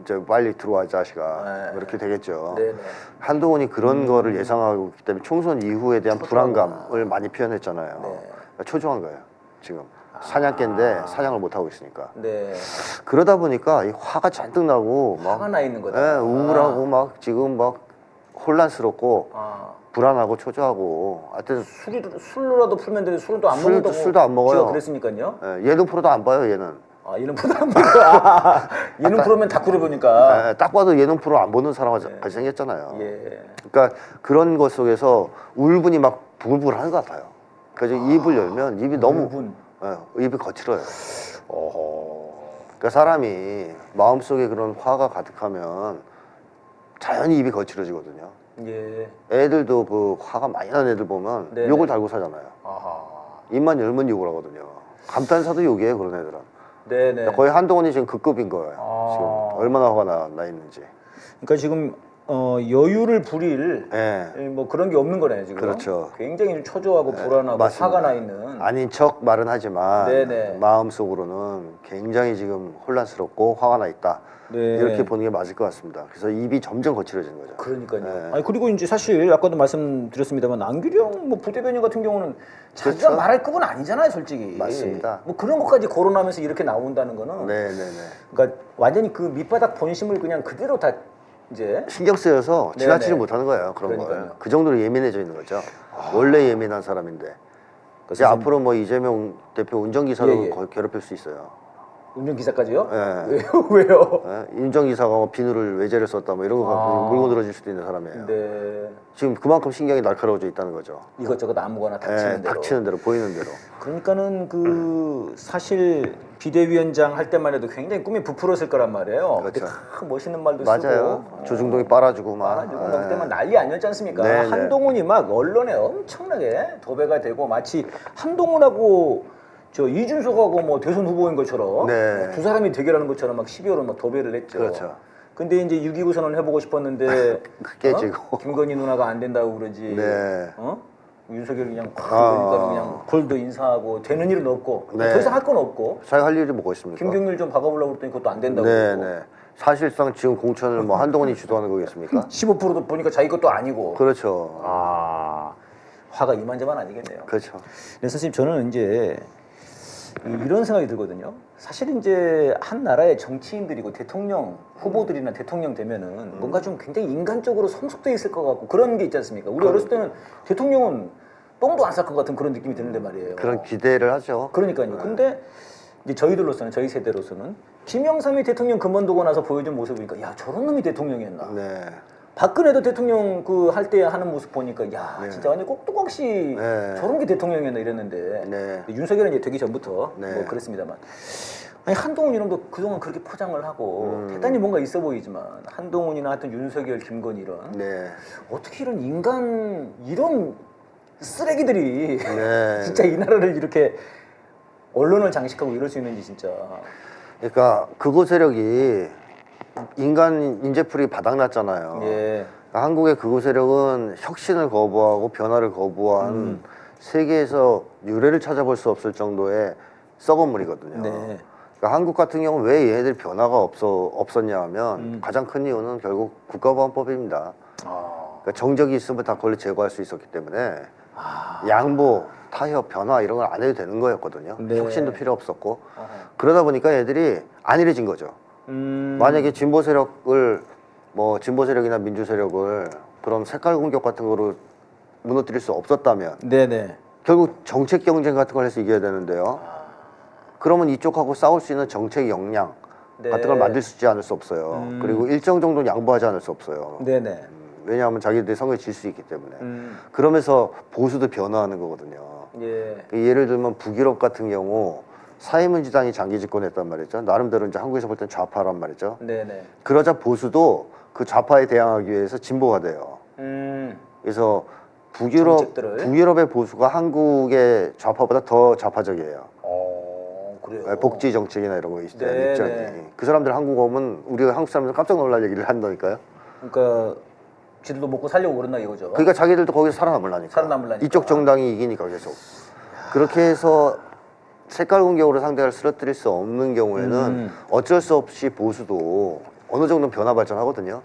이제 빨리 들어와 자식아. 네. 이렇게 되겠죠. 네네. 한동훈이 그런 거를 예상하고 있기 때문에 총선 이후에 대한 불안감을 많이 표현했잖아요. 그러니까 초조한 거예요. 지금 사냥개인데 사냥을 못 하고 있으니까. 네. 그러다 보니까 이 화가 잔뜩 나고 막 화가 나 있는 거다. 예, 우울하고 막 지금 막 혼란스럽고 아. 불안하고 초조하고 하여튼 술로라도 풀면 되는데 술은 또 안 먹는다고 술도 안 먹어요. 제가 그랬으니까요. 예능 프로도 안 봐요 얘는. 아 예능 프로 안 보고 아, 예능 프로면 다큐를 보니까 딱 봐도 예능 프로 안 보는 사람 같이 생겼잖아요. 예. 그러니까 그런 것 속에서 울분이 막 부글부글하는 것 같아요. 그래서 입을 열면 입이 너무 울분. 입이 거칠어요. 어허. 그러니까 사람이 마음속에 그런 화가 가득하면 자연히 입이 거칠어지거든요. 예. 애들도 그 화가 많이 나는 애들 보면 네네. 욕을 달고 사잖아요. 아하. 입만 열면 욕을 하거든요. 감탄사도 욕이에요 그런 애들은. 네네. 거의 한동훈이 지금 그 급인 거예요. 아. 지금 얼마나 화가 나 있는지. 그러니까 지금 여유를 부릴 예. 뭐 그런 게 없는 거네요 지금. 그렇죠. 굉장히 좀 초조하고 불안하고 맞습니다. 화가 나 있는. 아닌 척 말은 하지만 네네. 마음속으로는 굉장히 지금 혼란스럽고 화가 나 있다. 네. 이렇게 보는 게 맞을 것 같습니다. 그래서 입이 점점 거칠어지는 거죠. 그러니까요. 네. 아니 그리고 이제 사실 아까도 말씀드렸습니다만 안규령 뭐 부대변인 같은 경우는 자기가 그렇죠. 말할 급은 아니잖아요, 솔직히. 맞습니다. 뭐 그런 것까지 거론하면서 이렇게 나온다는 거는. 네네네. 그러니까 완전히 그 밑바닥 본심을 그냥 그대로 다 이제. 신경 쓰여서 지나치지 네네. 못하는 거예요. 그런 그러니까요. 걸. 그 정도로 예민해져 있는 거죠. 원래 예민한 사람인데. 이제 앞으로 뭐 이재명 대표 운전기사로 예, 예. 괴롭힐 수 있어요. 운전기사까지요? 예. 왜요? 왜요? 운전기사가 뭐 비누를 외제를 썼다 뭐 이런 거 갖고 물고 늘어질 수도 있는 사람이에요. 네. 지금 그만큼 신경이 날카로워져 있다는 거죠. 이것저것 아무거나 닥치는 대로. 닥치는 대로 보이는 대로. 그러니까는 그 사실 비대위원장 할 때만 해도 굉장히 꿈이 부풀었을 거란 말이에요. 그렇죠. 다 멋있는 말도 맞아요. 쓰고. 조중동이 빨아주고 막. 빨아주고 막 그때만 난리 아니었지 않습니까? 네, 네. 한동훈이 막 언론에 엄청나게 도배가 되고 마치 한동훈하고 저 이준석하고 뭐 대선 후보인 것처럼 네. 두 사람이 대결하는 것처럼 막 12월은 막 도배를 했죠. 그렇죠. 근데 이제 6.29 선언 해보고 싶었는데 깨지고. 김건희 누나가 안 된다고 그러지. 네. 윤석열이 그냥 그러니까 그냥 콜도 인사하고 되는 일은 없고 네. 더 이상 할 건 없고 자기 할 일이 뭐가 있습니까? 김경률 좀 박아보려고 그랬더니 그것도 안 된다고 네, 그러고 네. 사실상 지금 공천을 뭐 한동훈이 주도하는 거겠습니까? 15%도 보니까 자기 것도 아니고 그렇죠. 아 화가 이만저만 아니겠네요. 그렇죠. 근데 선생님 저는 이제 이런 생각이 들거든요. 사실 이제 한 나라의 정치인들이고 대통령 후보들이나 대통령 되면은 뭔가 좀 굉장히 인간적으로 성숙돼 있을 것 같고 그런 게 있지 않습니까? 우리 어렸을 때는 대통령은 똥도 안 쌀 것 같은 그런 느낌이 드는데 말이에요. 그런 기대를 하죠. 그러니까요. 근데 이제 저희들로서는 저희 세대로서는 김영삼이 대통령 그만두고 나서 보여준 모습 보니까 야 저런 놈이 대통령이었나. 네. 박근혜도 대통령 그 할 때 하는 모습 보니까 야 네. 진짜 완전 꼭두각시 네. 저런 게 대통령이었나 이랬는데 네. 윤석열은 이제 되기 전부터 네. 뭐 그랬습니다만 아니 한동훈 이름도 그동안 그렇게 포장을 하고 대단히 뭔가 있어 보이지만 한동훈이나 하여튼 윤석열, 김건희 이런 네. 어떻게 이런 인간 이런 쓰레기들이 네. 진짜 이 나라를 이렇게 언론을 장식하고 이럴 수 있는지 진짜 그러니까 극우 세력이 인간 인재풀이 바닥났잖아요. 예. 그러니까 한국의 극우 세력은 혁신을 거부하고 변화를 거부한 세계에서 유례를 찾아볼 수 없을 정도의 썩은 물이거든요. 네. 그러니까 한국 같은 경우는 왜 얘네들 변화가 없었냐 하면 가장 큰 이유는 결국 국가보안법입니다. 그러니까 정적이 있으면 다 그걸 제거할 수 있었기 때문에 양보, 타협, 변화 이런 걸 안 해도 되는 거였거든요. 네. 혁신도 필요 없었고 그러다 보니까 애들이 안일해진 거죠. 만약에 진보 세력을 뭐 진보 세력이나 민주 세력을 그런 색깔 공격 같은 거로 무너뜨릴 수 없었다면 네네. 결국 정책 경쟁 같은 걸 해서 이겨야 되는데요. 그러면 이쪽하고 싸울 수 있는 정책 역량 네. 같은 걸 만들 수 있지 않을 수 없어요. 그리고 일정 정도는 양보하지 않을 수 없어요. 네네. 왜냐하면 자기들이 선거에 질 수 있기 때문에. 그러면서 보수도 변화하는 거거든요. 예. 예를 들면 북유럽 같은 경우 사회민주당이 장기 집권했단 말이죠. 나름대로 이제 한국에서 볼 땐 좌파란 말이죠. 네네. 그러자 보수도 그 좌파에 대항하기 위해서 진보가 돼요. 그래서 정책들을. 북유럽의 보수가 한국의 좌파보다 더 좌파적이에요. 그래요. 복지 정책이나 이런 거에 대한 네, 입장이. 네. 그 사람들 한국 오면 우리가 한국 사람들 깜짝 놀랄 얘기를 한다니까요. 그러니까 지들도 먹고 살려고 그런다 이거죠. 그러니까 자기들도 거기서 살아남으려니까. 살아남으려니까. 이쪽 정당이 이기니까 계속. 그렇게 해서 색깔 공격으로 상대를 쓰러뜨릴 수 없는 경우에는 어쩔 수 없이 보수도 어느 정도 변화 발전하거든요.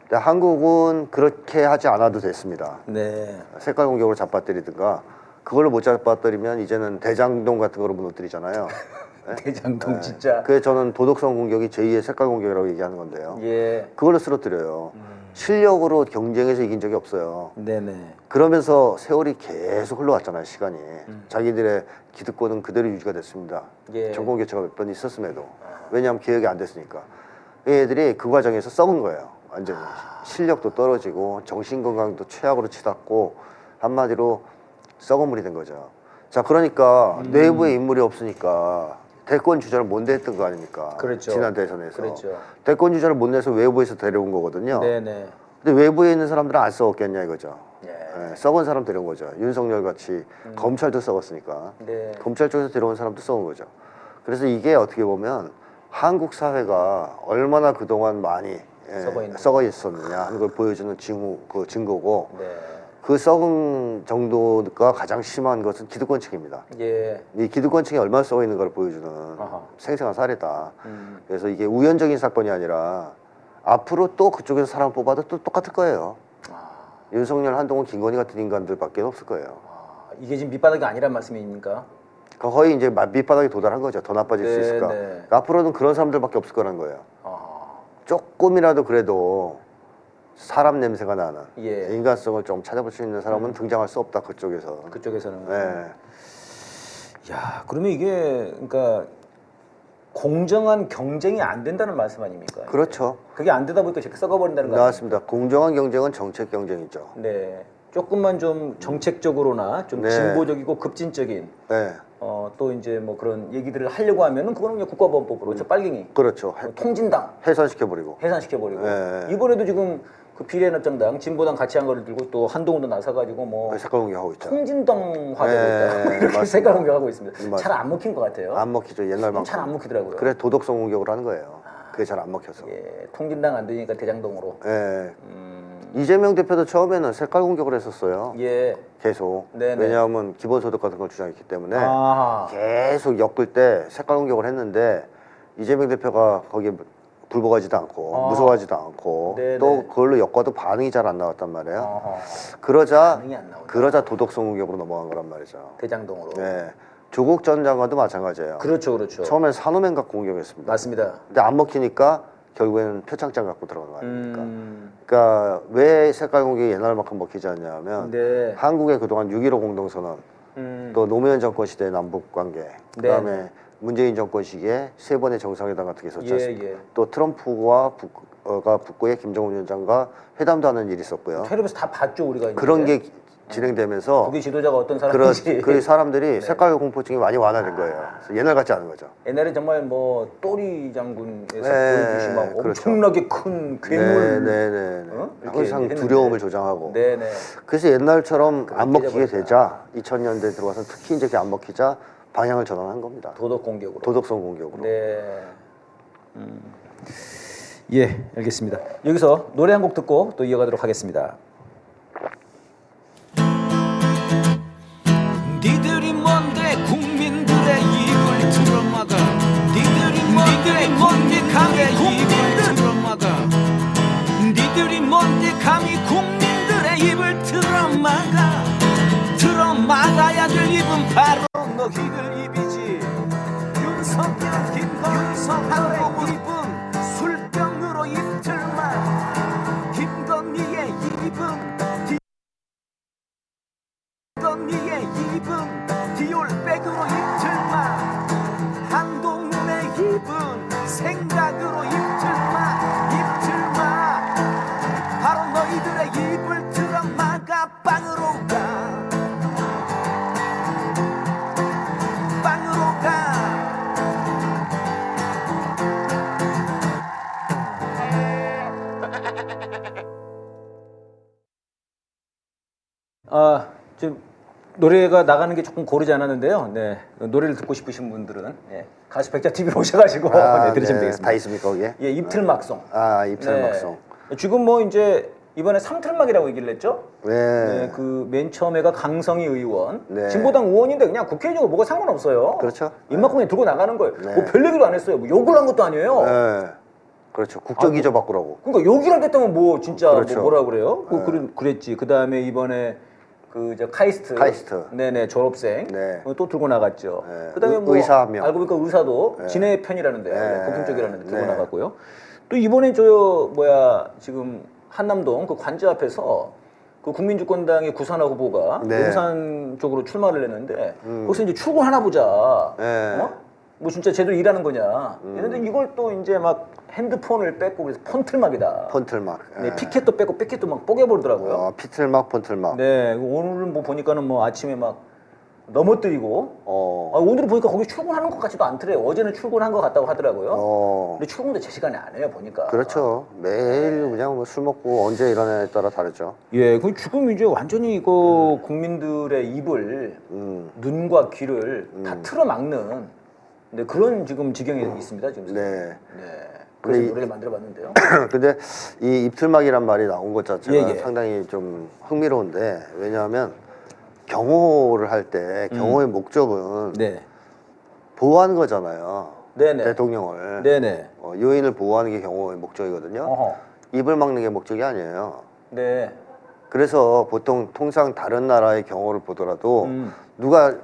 근데 한국은 그렇게 하지 않아도 됐습니다. 네. 색깔 공격으로 잡아뜨리든가 그걸로 못 잡아뜨리면 이제는 대장동 같은 거로 무너뜨리잖아요. 네? 대장동 진짜. 그래서 저는 도덕성 공격이 제2의 색깔 공격이라고 얘기하는 건데요. 예. 그걸로 쓰러뜨려요. 실력으로 경쟁에서 이긴 적이 없어요. 네네. 그러면서 세월이 계속 흘러왔잖아요, 시간이. 자기들의 기득권은 그대로 유지가 됐습니다. 예. 정권 교체가 몇 번 있었음에도. 왜냐하면 개혁이 안 됐으니까. 얘들이 그 과정에서 썩은 거예요, 완전히. 실력도 떨어지고 정신건강도 최악으로 치닫고 한마디로 썩은 물이 된 거죠. 자, 그러니까 내부에 인물이 없으니까 대권 주자를 못 냈던 거 아닙니까? 그렇죠. 지난 대선에서. 그렇죠. 대권 주자를 못 내서 외부에서 데려온 거거든요. 네네. 근데 외부에 있는 사람들은 안 썩었겠냐 이거죠. 예. 예, 썩은 사람 데려온 거죠. 윤석열 같이 검찰도 썩었으니까. 네. 검찰 쪽에서 데려온 사람도 썩은 거죠. 그래서 이게 어떻게 보면 한국 사회가 얼마나 그동안 많이 썩어 있었느냐 하는 걸 보여주는 증거고 네. 그 썩은 정도가 가장 심한 것은 기득권층입니다. 예. 이 기득권층이 얼마나 썩어 있는 걸 보여주는 아하. 생생한 사례다. 그래서 이게 우연적인 사건이 아니라 앞으로 또 그쪽에서 사람 뽑아도 또 똑같을 거예요. 윤석열, 한동훈, 김건희 같은 인간들밖에 없을 거예요. 이게 지금 밑바닥이 아니란 말씀입니까? 거의 이제 밑바닥에 도달한 거죠. 더 나빠질 수 네, 있을까. 네. 그러니까 앞으로는 그런 사람들밖에 없을 거라는 거예요. 조금이라도 그래도 사람 냄새가 나는 예. 인간성을 좀 찾아볼 수 있는 사람은 등장할 수 없다. 그쪽에서. 그쪽에서는. 네. 야, 그러면 이게 그러니까 공정한 경쟁이 안 된다는 말씀 아닙니까? 그렇죠. 그게 안 되다 보니까 이렇게 썩어버린다는 거 나왔습니다. 공정한 경쟁은 정책 경쟁이죠. 네. 조금만 좀 정책적으로나 좀 네. 진보적이고 급진적인 네. 또 이제 뭐 그런 얘기들을 하려고 하면은 그거는 그냥 국가보안법으로 저 빨갱이 그렇죠. 통진당 해산시켜버리고. 해산시켜버리고 네. 이번에도 지금 그 비례연합정당 진보당 같이 한 거를 들고 또 한동훈도 나서가지고 뭐 색깔 공개하고 있죠. 통진당화되고 네, 있다 이렇게 맞습니다. 색깔 공격하고 있습니다. 맞습니다. 잘 안 먹힌 것 같아요. 안 먹히죠. 옛날만큼. 잘 안 먹히더라고요. 그래 도덕성 공격을 하는 거예요. 그게 잘 안 먹혀서. 예, 통진당 안 되니까 대장동으로. 예. 이재명 대표도 처음에는 색깔 공격을 했었어요. 예. 계속. 네네. 왜냐하면 기본소득 같은 걸 주장했기 때문에 아. 계속 엮을 때 색깔 공격을 했는데 이재명 대표가 거기에 불복하지도 않고 무서워하지도 않고 네네. 또 그걸로 엮어도 반응이 잘 안 나왔단 말이에요. 아하. 그러자 반응이 안 나오죠. 그러자 도덕성 공격으로 넘어간 거란 말이죠. 대장동으로. 네. 조국 전 장관도 마찬가지예요. 그렇죠, 그렇죠. 처음에 산호맹 갖고 공격했습니다. 맞습니다. 근데 안 먹히니까 결국에는 표창장 갖고 들어간 거 아닙니까? 그러니까 왜 색깔 공격이 옛날만큼 먹히지 않냐면 네. 한국의 그동안 6.15 공동선언, 또 노무현 정권 시대의 남북 관계, 그다음에 네. 문재인 정권 시기에 세 번의 정상회담 같은 게 있었지 않습니까? 예. 또 트럼프가 북구에 김정은 위원장과 회담도 하는 일이 있었고요. 텔레비에서 다 봤죠, 우리가. 이제. 그런 게 진행되면서 북의 지도자가 어떤 사람인지. 그 사람들이 색깔 공포증이 많이 완화된 거예요. 그래서 옛날 같지 않은 거죠. 옛날에 정말 뭐 또리 장군에서 네, 보여주시 막 그렇죠. 엄청나게 큰 괴물. 네네네. 어? 이렇게 항상 했는데. 두려움을 조장하고. 네네. 그래서 옛날처럼 안 먹히게 깨져버렸다. 되자 2000년대 들어와서 특히 이제 안 먹히자 방향을 전환한 겁니다. 도덕 공격으로. 도덕성 공격으로. 네. 예, 알겠습니다. 여기서 노래 한 곡 듣고 또 이어가도록 하겠습니다. 니들이 뭔데 국민들의 입을 틀어막아. 니들이 뭔데 감히 국민들을 틀어막아. 니들이 뭔데 감히 국민들의 입을 틀어막아. 틀어막아야 될 입은 바로 너희들 입이지. 윤석열 김건희의 입은 술병으로 입틀만. 김건희의 입은 김건희의 입은 디올백으로 입틀만. 한동훈의 입은 생각으로 입틀만. 바로 너희들의 입을 틀어막아 빵으로 가. 빵으로 가. 아, 지금 노래가 나가는 게 조금 고르지 않았는데요. 네, 노래를 듣고 싶으신 분들은 가수 백자 TV로 오셔가지고 네, 들으시면 되겠습니다. 다 있습니까 거기에? 예, 입틀막송. 아 입틀막송. 네. 지금 뭐 이제 이번에 삼틀막이라고 얘기를 했죠. 네. 네, 그 맨 처음에가 강성희 의원, 네. 진보당 의원인데 그냥 국회의원이고 뭐가 상관없어요. 그렇죠. 입막공에 들고 나가는 거예요. 네. 뭐 별 얘기도 안 했어요. 뭐 욕을 한 것도 아니에요. 네. 그렇죠. 국적이조 바꾸라고. 그러니까 욕이랑 됐다면 뭐 진짜 그렇죠. 뭐 뭐라 그래요? 그랬지. 그 다음에 이번에 그 저 카이스트. 네네 졸업생. 네. 또 들고 나갔죠. 네. 그다음에 뭐 의사 한 명. 알고 보니까 의사도 네. 진해 편이라는데 네. 거품 쪽이라는데 들고 네. 나갔고요. 또 이번에 저 뭐야 지금 한남동 그 관저 앞에서 그 국민주권당의 구산화 후보가 네. 용산 쪽으로 출마를 했는데 거기서 이제 출근하나 보자. 네. 뭐 진짜 제대로 일하는 거냐. 그런데 이걸 또 이제 막 핸드폰을 뺏고 그래서 폰틀막이다. 폰틀막. 네, 피켓도 뺏고 피켓도 막 뽀개버리더라고요. 피틀막, 폰틀막. 네, 오늘은 뭐 보니까는 뭐 아침에 막 넘어뜨리고. 오늘은 보니까 거기 출근하는 것 같지도 않더래요. 어제는 출근한 것 같다고 하더라고요. 근데 출근도 제 시간에 안 해요 보니까. 그렇죠. 매일 그냥 뭐 술 먹고 언제 일어나냐에 따라 다르죠. 예, 그 지금 이제 완전히 이거 국민들의 입을 눈과 귀를 다 틀어막는 그런 지금 지경에 있습니다 지금. 네. 네. 그래서 근데 노래를 만들어봤는데요. 근데 이 입틀막이란 말이 나온 것 자체가 예. 상당히 좀 흥미로운데 왜냐하면 경호를 할 때 경호의 목적은 네. 보호하는 거잖아요. 네네. 대통령을. 네네. 요인을 보호하는 게 경호의 목적이거든요. 어허. 입을 막는 게 목적이 아니에요. 네. 그래서 보통 통상 다른 나라의 경호를 보더라도 누가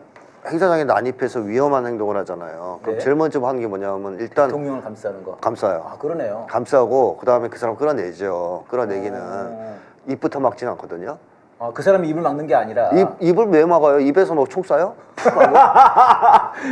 행사장에 난입해서 위험한 행동을 하잖아요. 그럼 네. 제일 먼저 하는 게 뭐냐면 일단 대통령을 감싸는 거. 감싸요. 아 그러네요. 감싸고 그 다음에 그 사람 끌어내죠. 끌어내기는 입부터 막진 않거든요. 아, 그 사람이 입을 막는 게 아니라. 입을 왜 막아요? 입에서 뭐 총 쏴요?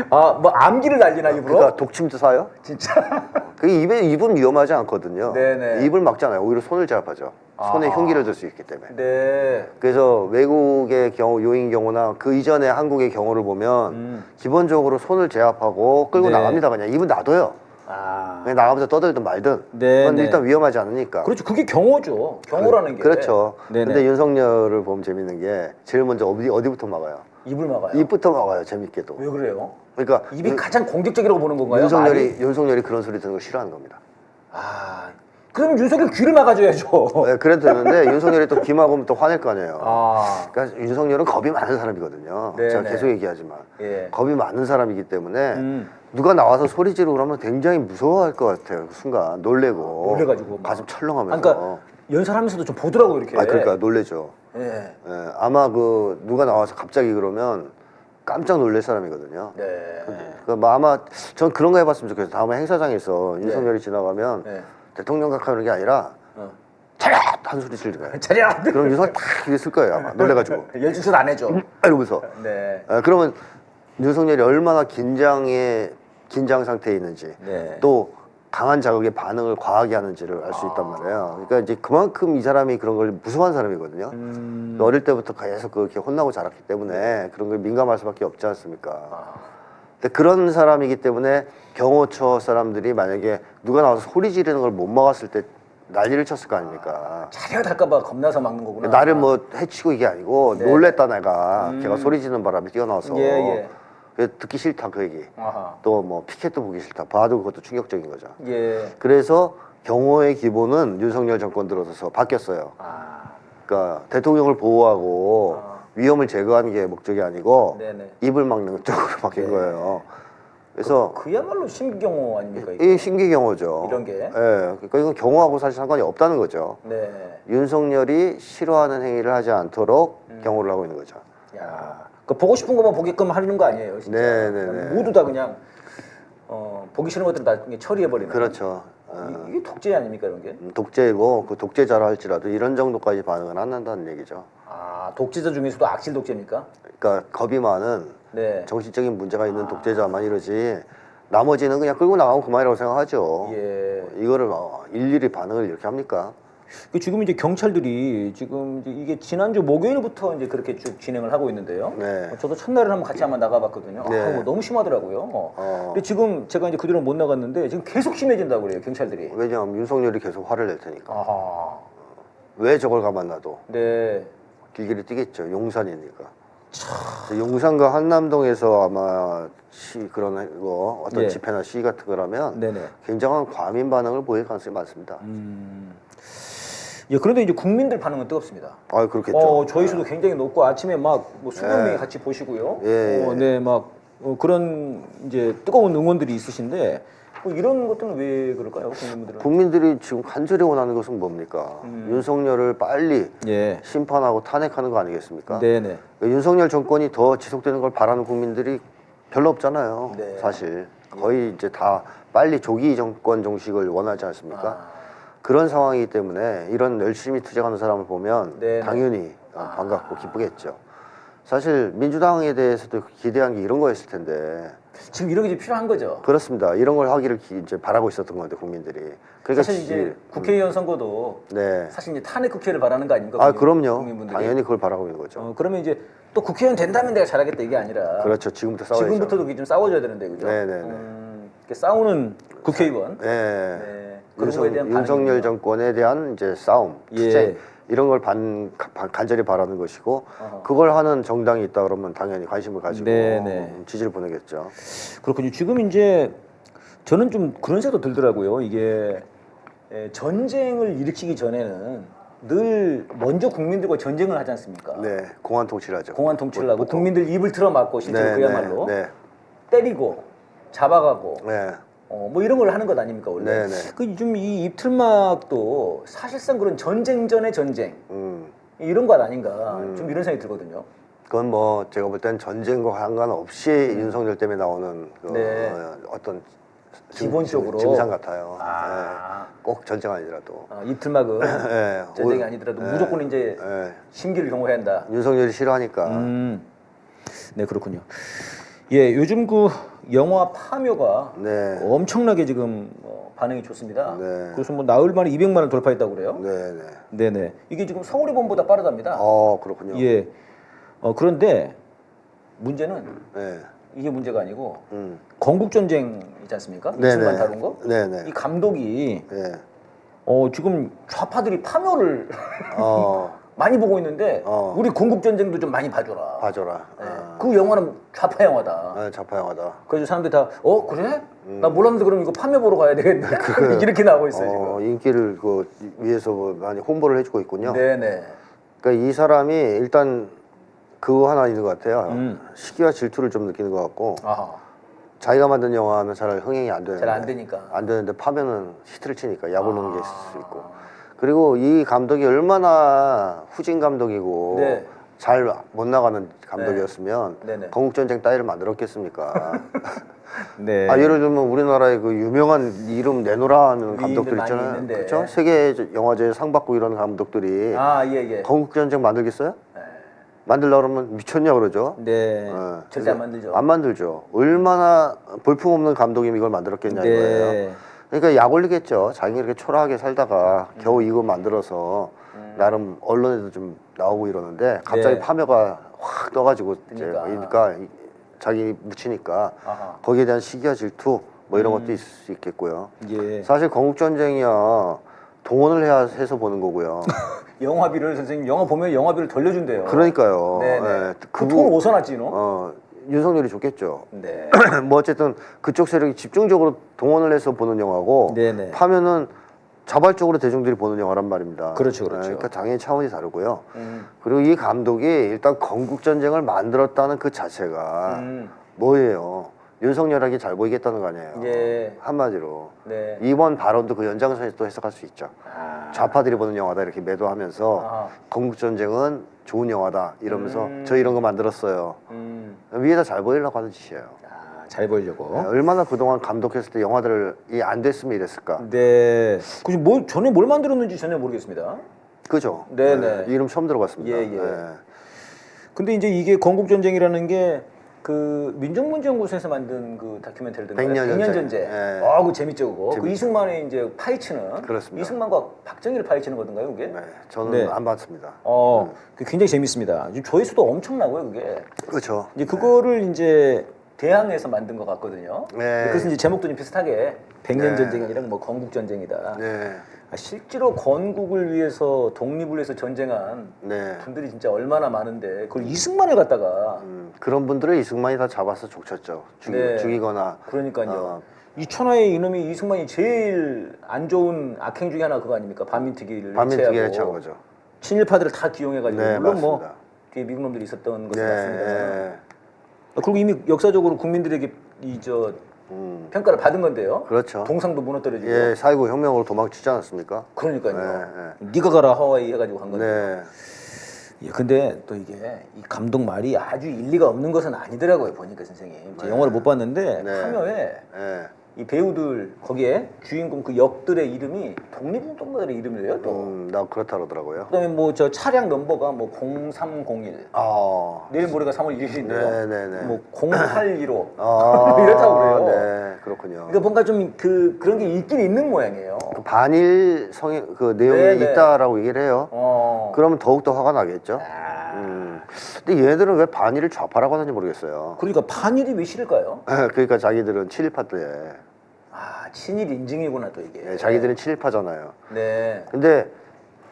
아, 뭐 암기를 날리나 입으로? 그러니까 독침도 쏴요? 진짜. 그 입은 위험하지 않거든요. 네네. 입을 막잖아요. 오히려 손을 제압하죠. 손에 아하. 흉기를 들 수 있기 때문에. 네. 그래서 외국의 경우, 요인 경우나 그 이전에 한국의 경우를 보면 기본적으로 손을 제압하고 끌고 네. 나갑니다. 그냥 입은 놔둬요. 아. 그냥 나가면서 떠들든 말든. 네, 그건 네. 일단 위험하지 않으니까. 그렇죠. 그게 경호죠. 경호라는 게. 그렇죠. 네네. 근데 윤석열을 보면 재밌는 게 제일 먼저 어디부터 막아요? 입을 막아요. 입부터 막아요. 재밌게도. 왜 그래요? 그러니까 입이 가장 공격적이라고 보는 건가요? 말이? 윤석열이 그런 소리 듣는 거 싫어하는 겁니다. 아. 그럼 윤석열 귀를 막아줘야죠. 네, 그래도 되는데 윤석열이 또 귀 막으면 또 화낼 거 아니에요. 아. 그러니까 윤석열은 겁이 많은 사람이거든요. 네네. 제가 계속 얘기하지만 예. 겁이 많은 사람이기 때문에 누가 나와서 소리 지르고 그러면 굉장히 무서워할 것 같아요. 그 순간 놀래고 놀래가지고 막. 가슴 철렁하면서. 그러니까 연설하면서도 좀 보더라고 이렇게. 그러니까 놀래죠. 예. 예, 아마 그 누가 나와서 갑자기 그러면 깜짝 놀랄 사람이거든요. 네. 뭐 아마 전 그런 거 해봤으면 좋겠어요. 다음에 행사장에서 윤석열이 지나가면 네. 대통령 각하하는 게 아니라 차렷! 한 소리 지르는 거예요. 차렷! 그럼 윤석열 딱 이렇게 쓸 거예요 아마 놀래가지고 열중술 안 해줘. 이러면서 네. 그러면 윤석열이 얼마나 긴장 상태에 있는지 네. 또 강한 자극에 반응을 과하게 하는지를 알 수 있단 말이에요. 그러니까 이제 그만큼 이 사람이 그런 걸 무서워한 사람이거든요. 어릴 때부터 계속 그렇게 혼나고 자랐기 때문에 그런 걸 민감할 수밖에 없지 않습니까? 근데 그런 사람이기 때문에 경호처 사람들이 만약에 누가 나와서 소리 지르는 걸 못 막았을 때 난리를 쳤을 거 아닙니까? 차렷 할까봐 겁나서 막는 거구나. 나를 뭐 해치고 이게 아니고 네. 놀랬다 내가 걔가 소리 지르는 바람에 뛰어나와서 예. 그래서 듣기 싫다 그 얘기. 아하. 또 뭐 피켓도 보기 싫다. 봐도 그것도 충격적인 거죠. 예. 그래서 경호의 기본은 윤석열 정권 들어서서 바뀌었어요. 아. 그러니까 대통령을 보호하고 위험을 제거하는 게 목적이 아니고 네네. 입을 막는 쪽으로 바뀐 거예요. 그래서 그야말로 신경호 아닙니까? 이게? 이 신기경호죠. 이런 게? 예, 그러니까 이건 경호하고 사실 상관이 없다는 거죠. 네. 윤석열이 싫어하는 행위를 하지 않도록 경호를 하고 있는 거죠. 야, 그 보고 싶은 것만 보게끔 하는 거 아니에요, 진짜. 네네네. 모두 다 그냥 보기 싫은 것들은 다 처리해 버리는. 그렇죠. 이게 독재 아닙니까 이런 게? 독재이고 그 독재자라 할지라도 이런 정도까지 반응은 안 한다는 얘기죠. 아, 독재자 중에서도 악질 독재입니까? 그러니까 겁이 많은 네. 정신적인 문제가 있는 독재자만 이러지 나머지는 그냥 끌고 나가면 그만이라고 생각하죠. 예. 이거를 일일이 반응을 이렇게 합니까? 그 지금 이제 경찰들이 지금 이제 이게 지난주 목요일부터 이제 그렇게 쭉 진행을 하고 있는데요. 네. 저도 첫날을 한번 같이 한번 나가봤거든요. 네. 아, 너무 심하더라고요. 근데 지금 제가 이제 그대로 못 나갔는데 지금 계속 심해진다고 그래요, 경찰들이. 왜냐하면 윤석열이 계속 화를 낼 테니까. 아하. 왜 저걸 가만 놔도 네. 길길이 뛰겠죠. 용산이니까. 용산과 한남동에서 아마 그런 거 어떤 예. 집회나 시위 같은 걸 하면 네네. 굉장한 과민 반응을 보일 가능성이 많습니다. 예, 그런데 이제 국민들 반응은 뜨겁습니다. 아 그렇겠죠. 저희 수도 굉장히 높고 아침에 막뭐 수백 명이 예. 같이 보시고요. 예. 네, 막 그런 이제 뜨거운 응원들이 있으신데 뭐 이런 것들은 왜 그럴까요, 국민들은? 국민들이 지금 간절히 원하는 것은 뭡니까? 윤석열을 빨리 예. 심판하고 탄핵하는 거 아니겠습니까? 네네. 윤석열 정권이 더 지속되는 걸 바라는 국민들이 별로 없잖아요. 네. 사실 거의 이제 다 빨리 조기 정권 종식을 원하지 않습니까? 아. 그런 상황이기 때문에 이런 열심히 투쟁하는 사람을 보면 네네. 당연히 반갑고 기쁘겠죠. 사실 민주당에 대해서도 기대한 게 이런 거였을 텐데 지금 이런 게 이제 필요한 거죠. 그렇습니다. 이런 걸 하기를 이제 바라고 있었던 건데 국민들이. 그러니까 사실 이제 국회의원 선거도 네. 사실 이제 탄핵 국회를 바라는 거 아닙니까? 아 그럼요. 국민분들이. 당연히 그걸 바라고 있는 거죠. 그러면 이제 또 국회의원 된다면 내가 잘하겠다 이게 아니라. 그렇죠. 지금부터 싸워야죠. 지금부터도 이게 좀 싸워줘야 되는데 그죠? 네네네. 이렇게 싸우는 국회의원. 네. 네. 그런 거에 대한 윤석열 반응이군요. 정권에 대한 이제 싸움, 예. 투쟁 이런 걸 간절히 바라는 것이고 그걸 하는 정당이 있다 그러면 당연히 관심을 가지고 네네. 지지를 보내겠죠. 그렇군요. 지금 이제 저는 좀 그런 생각도 들더라고요. 이게 전쟁을 일으키기 전에는 늘 먼저 국민들과 전쟁을 하지 않습니까? 네, 공안 통치를 하죠. 공안 통치를 하고 보통. 국민들 입을 틀어막고 실제로 네, 그야말로 네, 때리고 잡아가고 네, 뭐 이런 걸 하는 것 아닙니까 원래? 네, 네. 그 좀 이 입틀막도 사실상 그런 전쟁 전의 전쟁 이런 것 아닌가 좀 이런 생각이 들거든요. 그건 뭐 제가 볼 땐 전쟁과 상관없이 윤석열 때문에 나오는 그 네. 어떤 기본적으로 증상 같아요. 아. 네. 꼭 전쟁 아니더라도. 입틀막은 네. 전쟁이 아니더라도 무조건 이제 네. 심기를 경호해야 한다. 윤석열이 싫어하니까. 네 그렇군요. 예, 요즘 그 영화 파묘가 네. 엄청나게 지금 반응이 좋습니다. 네. 그래서 뭐 나흘 만에 200만을 돌파했다고 그래요. 네, 네. 네네. 이게 지금 서울의 봄보다 빠르답니다. 그렇군요. 예. 그런데 문제는 네. 이게 문제가 아니고 건국 전쟁 있지 않습니까? 네네. 이승만 다룬 거. 네네. 이 감독이 네. 지금 좌파들이 파묘를 어, 많이 보고 있는데 우리 건국 전쟁도 좀 많이 봐줘라. 봐줘라. 네. 그 영화는 좌파 영화다. 좌파 영화다. 그래서 사람들이 다 그래? 나 몰랐는데 그럼 이거 파묘 보러 가야 되겠네. 이렇게 나오고 있어요 지금. 인기를 위해서 많이 홍보를 해주고 있군요. 네네. 그러니까 이 사람이 일단 그거 하나 있는 것 같아요. 시기와 질투를 좀 느끼는 것 같고 아하. 자기가 만든 영화는 잘 흥행이 안 되는데 잘 안 되니까. 안 되는데 파면은 히트를 치니까 야구르는 게 있을 수 있고 그리고 이 감독이 얼마나 후진 감독이고 네. 잘 못 나가는 감독이었으면 네네. 건국전쟁 따위를 만들었겠습니까? 네. 예를 들면 우리나라의 그 유명한 이름 내노라 하는 위인들 감독들 많이 있잖아요. 있는데. 그렇죠? 세계 영화제 상 받고 이런 감독들이 예. 건국전쟁 만들겠어요? 만들려고 그러면 미쳤냐 그러죠. 네. 어, 절대 안 그래서 만들죠. 안 만들죠. 얼마나 볼품없는 감독이 이걸 만들었겠냐 네. 이거예요. 그러니까 약 올리겠죠. 자기 이렇게 초라하게 살다가 겨우 이거 만들어서 나름 언론에도 좀 나오고 이러는데 갑자기 네. 파묘가 확 떠가지고 그러니까. 그러니까 자기 묻히니까 아하. 거기에 대한 시기와 질투 뭐 이런 것도 있을 수 있겠고요. 예. 사실 건국전쟁이야 동원을 해야 해서 보는 거고요. 영화비를 선생님 영화 보면 영화비를 돌려준대요. 그러니까요. 네네. 예, 그돈 어디서 났지 너? 윤석열이 좋겠죠. 네. 뭐 어쨌든 그쪽 세력이 집중적으로 동원을 해서 보는 영화고 네네. 파면은 자발적으로 대중들이 보는 영화란 말입니다. 그렇죠. 그러니까 당연히 차원이 다르고요. 음. 그리고 이 감독이 일단 건국전쟁을 만들었다는 그 자체가 뭐예요? 윤석열에게 잘 보이겠다는 거 아니에요. 예. 한마디로 네. 이번 발언도 그 연장선에서 또 해석할 수 있죠. 아. 좌파들이 보는 영화다 이렇게 매도하면서 아하. 건국전쟁은 좋은 영화다 이러면서 저 이런 거 만들었어요. 위에다 잘 보이려고 하는 짓이에요. 잘 보이려고. 얼마나 그동안 감독했을 때 영화들이 안 됐으면 이랬을까. 네. 그지 뭐 전에 뭘 만들었는지 전혀 모르겠습니다. 그죠? 네네. 이름 처음 들어봤습니다. 예. 근데 이제 이게 건국전쟁이라는 게 그 민족문제연구소에서 만든 그 다큐멘터리던가요? 백년 전쟁. 전쟁. 예. 그거 재밌죠 그거. 그 재밌죠. 이승만의 이제 파헤치는. 그렇습니다. 이승만과 박정희를 파헤치는 거던가요 그게? 네, 저는 네. 안 봤습니다. 그 굉장히 재밌습니다. 지금 조회수도 엄청나고요 그게. 그렇죠. 이제 그거를 이제 대항에서 만든 것 같거든요. 네. 그래서 이제 제목도 좀 비슷하게 백년 네. 전쟁이 아니라 뭐 건국전쟁이다. 네, 실제로 건국을 위해서 독립을 위해서 전쟁한 네. 분들이 진짜 얼마나 많은데 그걸 이승만을 갖다가 그런 분들을 이승만이 다 잡아서 족쳤죠. 네. 죽이거나. 그러니까요. 이 천하의 이놈이 이승만이 제일 안 좋은 악행 중에 하나 그거 아닙니까? 반민특위를 반민특위에 해체하고 해체한 거죠. 친일파들을 다 기용해가지고 네, 물론 뭐 맞습니다. 뒤에 미국 놈들이 있었던 것은 네, 맞습니다. 네. 그리고 이미 역사적으로 국민들에게 이 저 평가를 받은 건데요. 그렇죠. 동상도 무너뜨려지고. 예, 4.19 혁명으로 도망치지 않았습니까? 그러니까요. 네, 네가 가라 하와이 해가지고 간 건데. 네. 예, 근데 또 이게 이 감독 말이 아주 일리가 없는 것은 아니더라고요 보니까 선생님. 제가 영화를 못 봤는데 네. 파묘에 네. 이 배우들 거기에 주인공 그 역들의 이름이 독립운동가들의 이름이래요 또. 나 그렇다 그러더라고요. 그다음에 뭐 저 차량 넘버가 뭐 0301. 내일 모레가 3월 1일인데요. 네네네. 뭐 0815. 아, 이렇다고 그래요. 네, 그렇군요. 그러니까 뭔가 좀 그런 게 있긴 있는 모양이에요. 그 반일 성의 그 내용이 네네. 있다라고 얘기를 해요. 그러면 더욱더 화가 나겠죠. 아. 근데 얘네들은 왜 반일을 좌파라고 하는지 모르겠어요. 그러니까 반일이 왜 싫을까요? 그러니까 자기들은 친일파 때 친일 인증이구나 또 이게. 자기들은 친일파잖아요. 네. 근데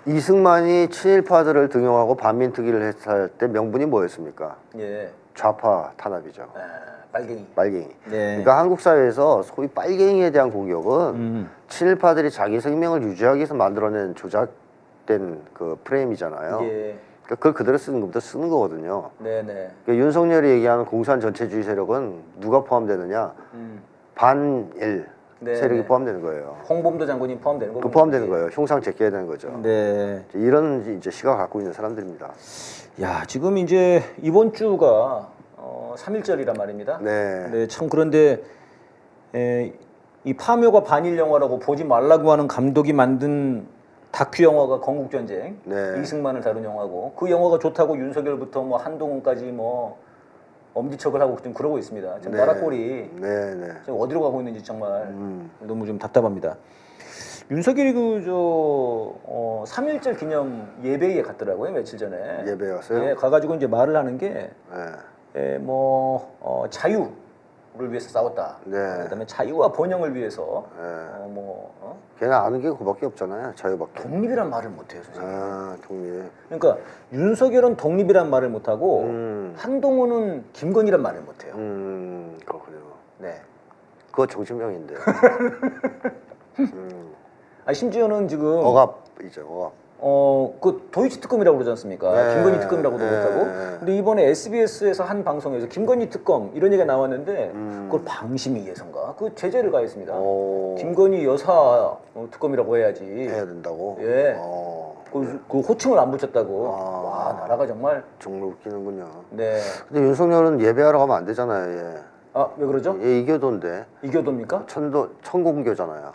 이승만이 친일파들을 등용하고 반민특위를 했을 때 명분이 뭐였습니까? 예. 좌파 탄압이죠. 빨갱이. 빨갱이. 네. 그러니까 한국 사회에서 소위 빨갱이에 대한 공격은 친일파들이 자기 생명을 유지하기 위해서 만들어낸 조작된 그 프레임이잖아요. 예. 그러니까 그걸 그대로 쓰는 것부터 쓰는 거거든요. 네네. 그러니까 윤석열이 얘기하는 공산 전체주의 세력은 누가 포함되느냐? 반일 네네. 세력이 포함되는 거예요. 홍범도 장군이 포함되는 거군요. 그 포함되는 거예요. 흉상 제껴야 되는 거죠. 네. 이런 이제 시각 갖고 있는 사람들입니다. 야, 지금 이제 이번 주가 3.1절이란 말입니다. 네. 네, 참 그런데 이 파묘가 반일 영화라고 보지 말라고 하는 감독이 만든 다큐 영화가 건국전쟁, 네. 이승만을 다룬 영화고 그 영화가 좋다고 윤석열부터 뭐 한동훈까지 뭐 엄지척을 하고 좀 그러고 있습니다. 지금 네. 나라 꼴이 네. 지금 어디로 가고 있는지 정말 너무 좀 답답합니다. 윤석열이 그저 3.1절 기념 예배에 갔더라고요 며칠 전에. 예배에 갔어요? 예, 가가지고 이제 말을 하는 게 네. 자유를 위해서 싸웠다. 네. 그다음에 자유와 번영을 위해서 걔는 아는 게 그밖에 없잖아요. 자유밖에. 독립이란 말을 못해요, 선생님. 독립. 그러니까 윤석열은 독립이란 말을 못하고 한동훈은 김건희란 말을 못해요. 그렇군요. 네. 그거 정신병인데. 심지어는 지금 억압이죠. 억압. 그 도이치 특검이라고 그러지 않습니까? 네. 김건희 특검이라고도 네. 못하고. 근데 이번에 SBS에서 한 방송에서 김건희 특검 이런 얘기가 나왔는데 그걸 방심이 위해서인가? 그 제재를 가했습니다. 김건희 여사 특검이라고 해야지. 해야 된다고. 예. 그 호칭을 안 붙였다고. 와, 나라가 정말 정말 웃기는군요. 네. 근데 윤석열은 예배하러 가면 안 되잖아요. 얘. 아, 왜 그러죠? 얘 이교도인데 이교도입니까? 천공교잖아요.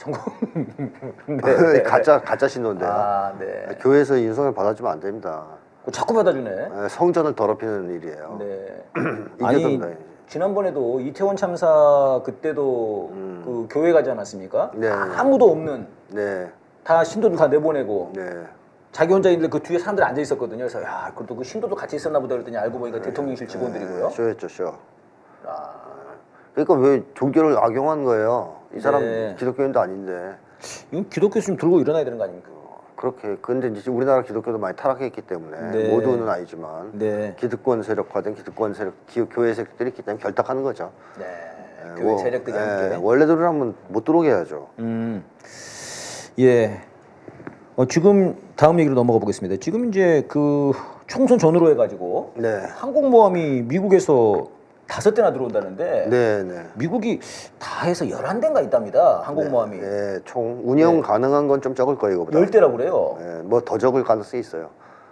네. 가짜 신도인데요. 아, 네. 교회에서 윤석열 받아주면 안 됩니다. 자꾸 받아주네. 네, 성전을 더럽히는 일이에요. 네. 이교도입니다. 아니, 지난번에도 이태원 참사 그때도 그 교회 가지 않았습니까? 네. 아무도 없는 네, 다 신도들 다 내보내고 네. 자기 혼자 있는데 그 뒤에 사람들 앉아 있었거든요. 그래서 야, 그것도 그 신도도 같이 있었나 보다 그랬더니 알고 보니까 대통령실 직원들이고요. 쇼였죠, 쇼. 아, 그러니까 왜 종교를 악용한 거예요? 이 사람 네. 기독교인도 아닌데. 이건 기독교 좀 들고 일어나야 되는 거 아닙니까? 그렇게. 근데 이제 우리나라 기독교도 많이 타락했기 때문에 네. 모두는 아니지만 네. 기득권 세력화된 기득권 세력, 교회 세력들이 있기 때문에 결탁하는 거죠. 네. 예, 교회 세력들이 함께. 원래대로라면 못 들어오게 해야죠. 예. 지금 다음 얘기로 넘어가 보겠습니다. 지금 이제 그 총선 전후로 해가지고 네. 항공모함이 미국에서 5대나 들어온다는데 네, 네. 미국이 다 해서 11대인가 있답니다. 항공모함이. 네, 총 운영 가능한 건 좀 적을 거예요, 이거보다. 10대라고 그래요. 뭐 더 적을 가능성이 있어요.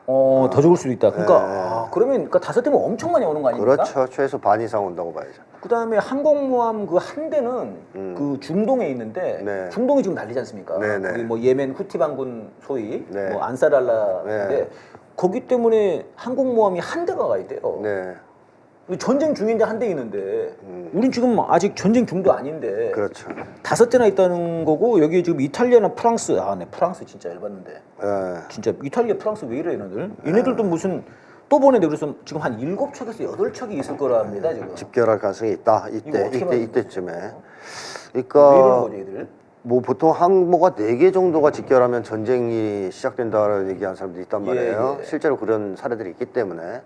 더 적을 수도 있다. 그러니까 네. 그러면 그러니까 5대면 엄청 많이 오는 거 아닙니까? 그렇죠. 최소 반 이상 온다고 봐야죠. 그다음에 항공모함 그 한 대는 그 중동에 있는데 네. 중동이 지금 난리지 않습니까? 네, 네. 거기 뭐 예멘 후티 반군 소위 네. 뭐 안사랄라인데 네. 거기 때문에 항공모함이 한 대가 가 있대요. 네. 전쟁 중인데 한 대 있는데 우린 지금 아직 전쟁 중도 아닌데 그렇죠. 5대나 있다는 거고 여기 지금 이탈리아나 프랑스 네 프랑스 진짜 열받는데 예. 진짜 이탈리아 프랑스 왜 이래 얘네들 얘네들도 무슨 또 보내는데 그래서 지금 한 7척에서 8척이 있을 거랍니다 지금 집결할 가능성이 있다. 이거 어떻게 이때쯤에. 왜 이러는 그러니까 거죠 얘들? 뭐 보통 항모가 4개 정도가 집결하면 전쟁이 시작된다라는 얘기하는 사람들이 있단 말이에요. 예. 실제로 그런 사례들이 있기 때문에.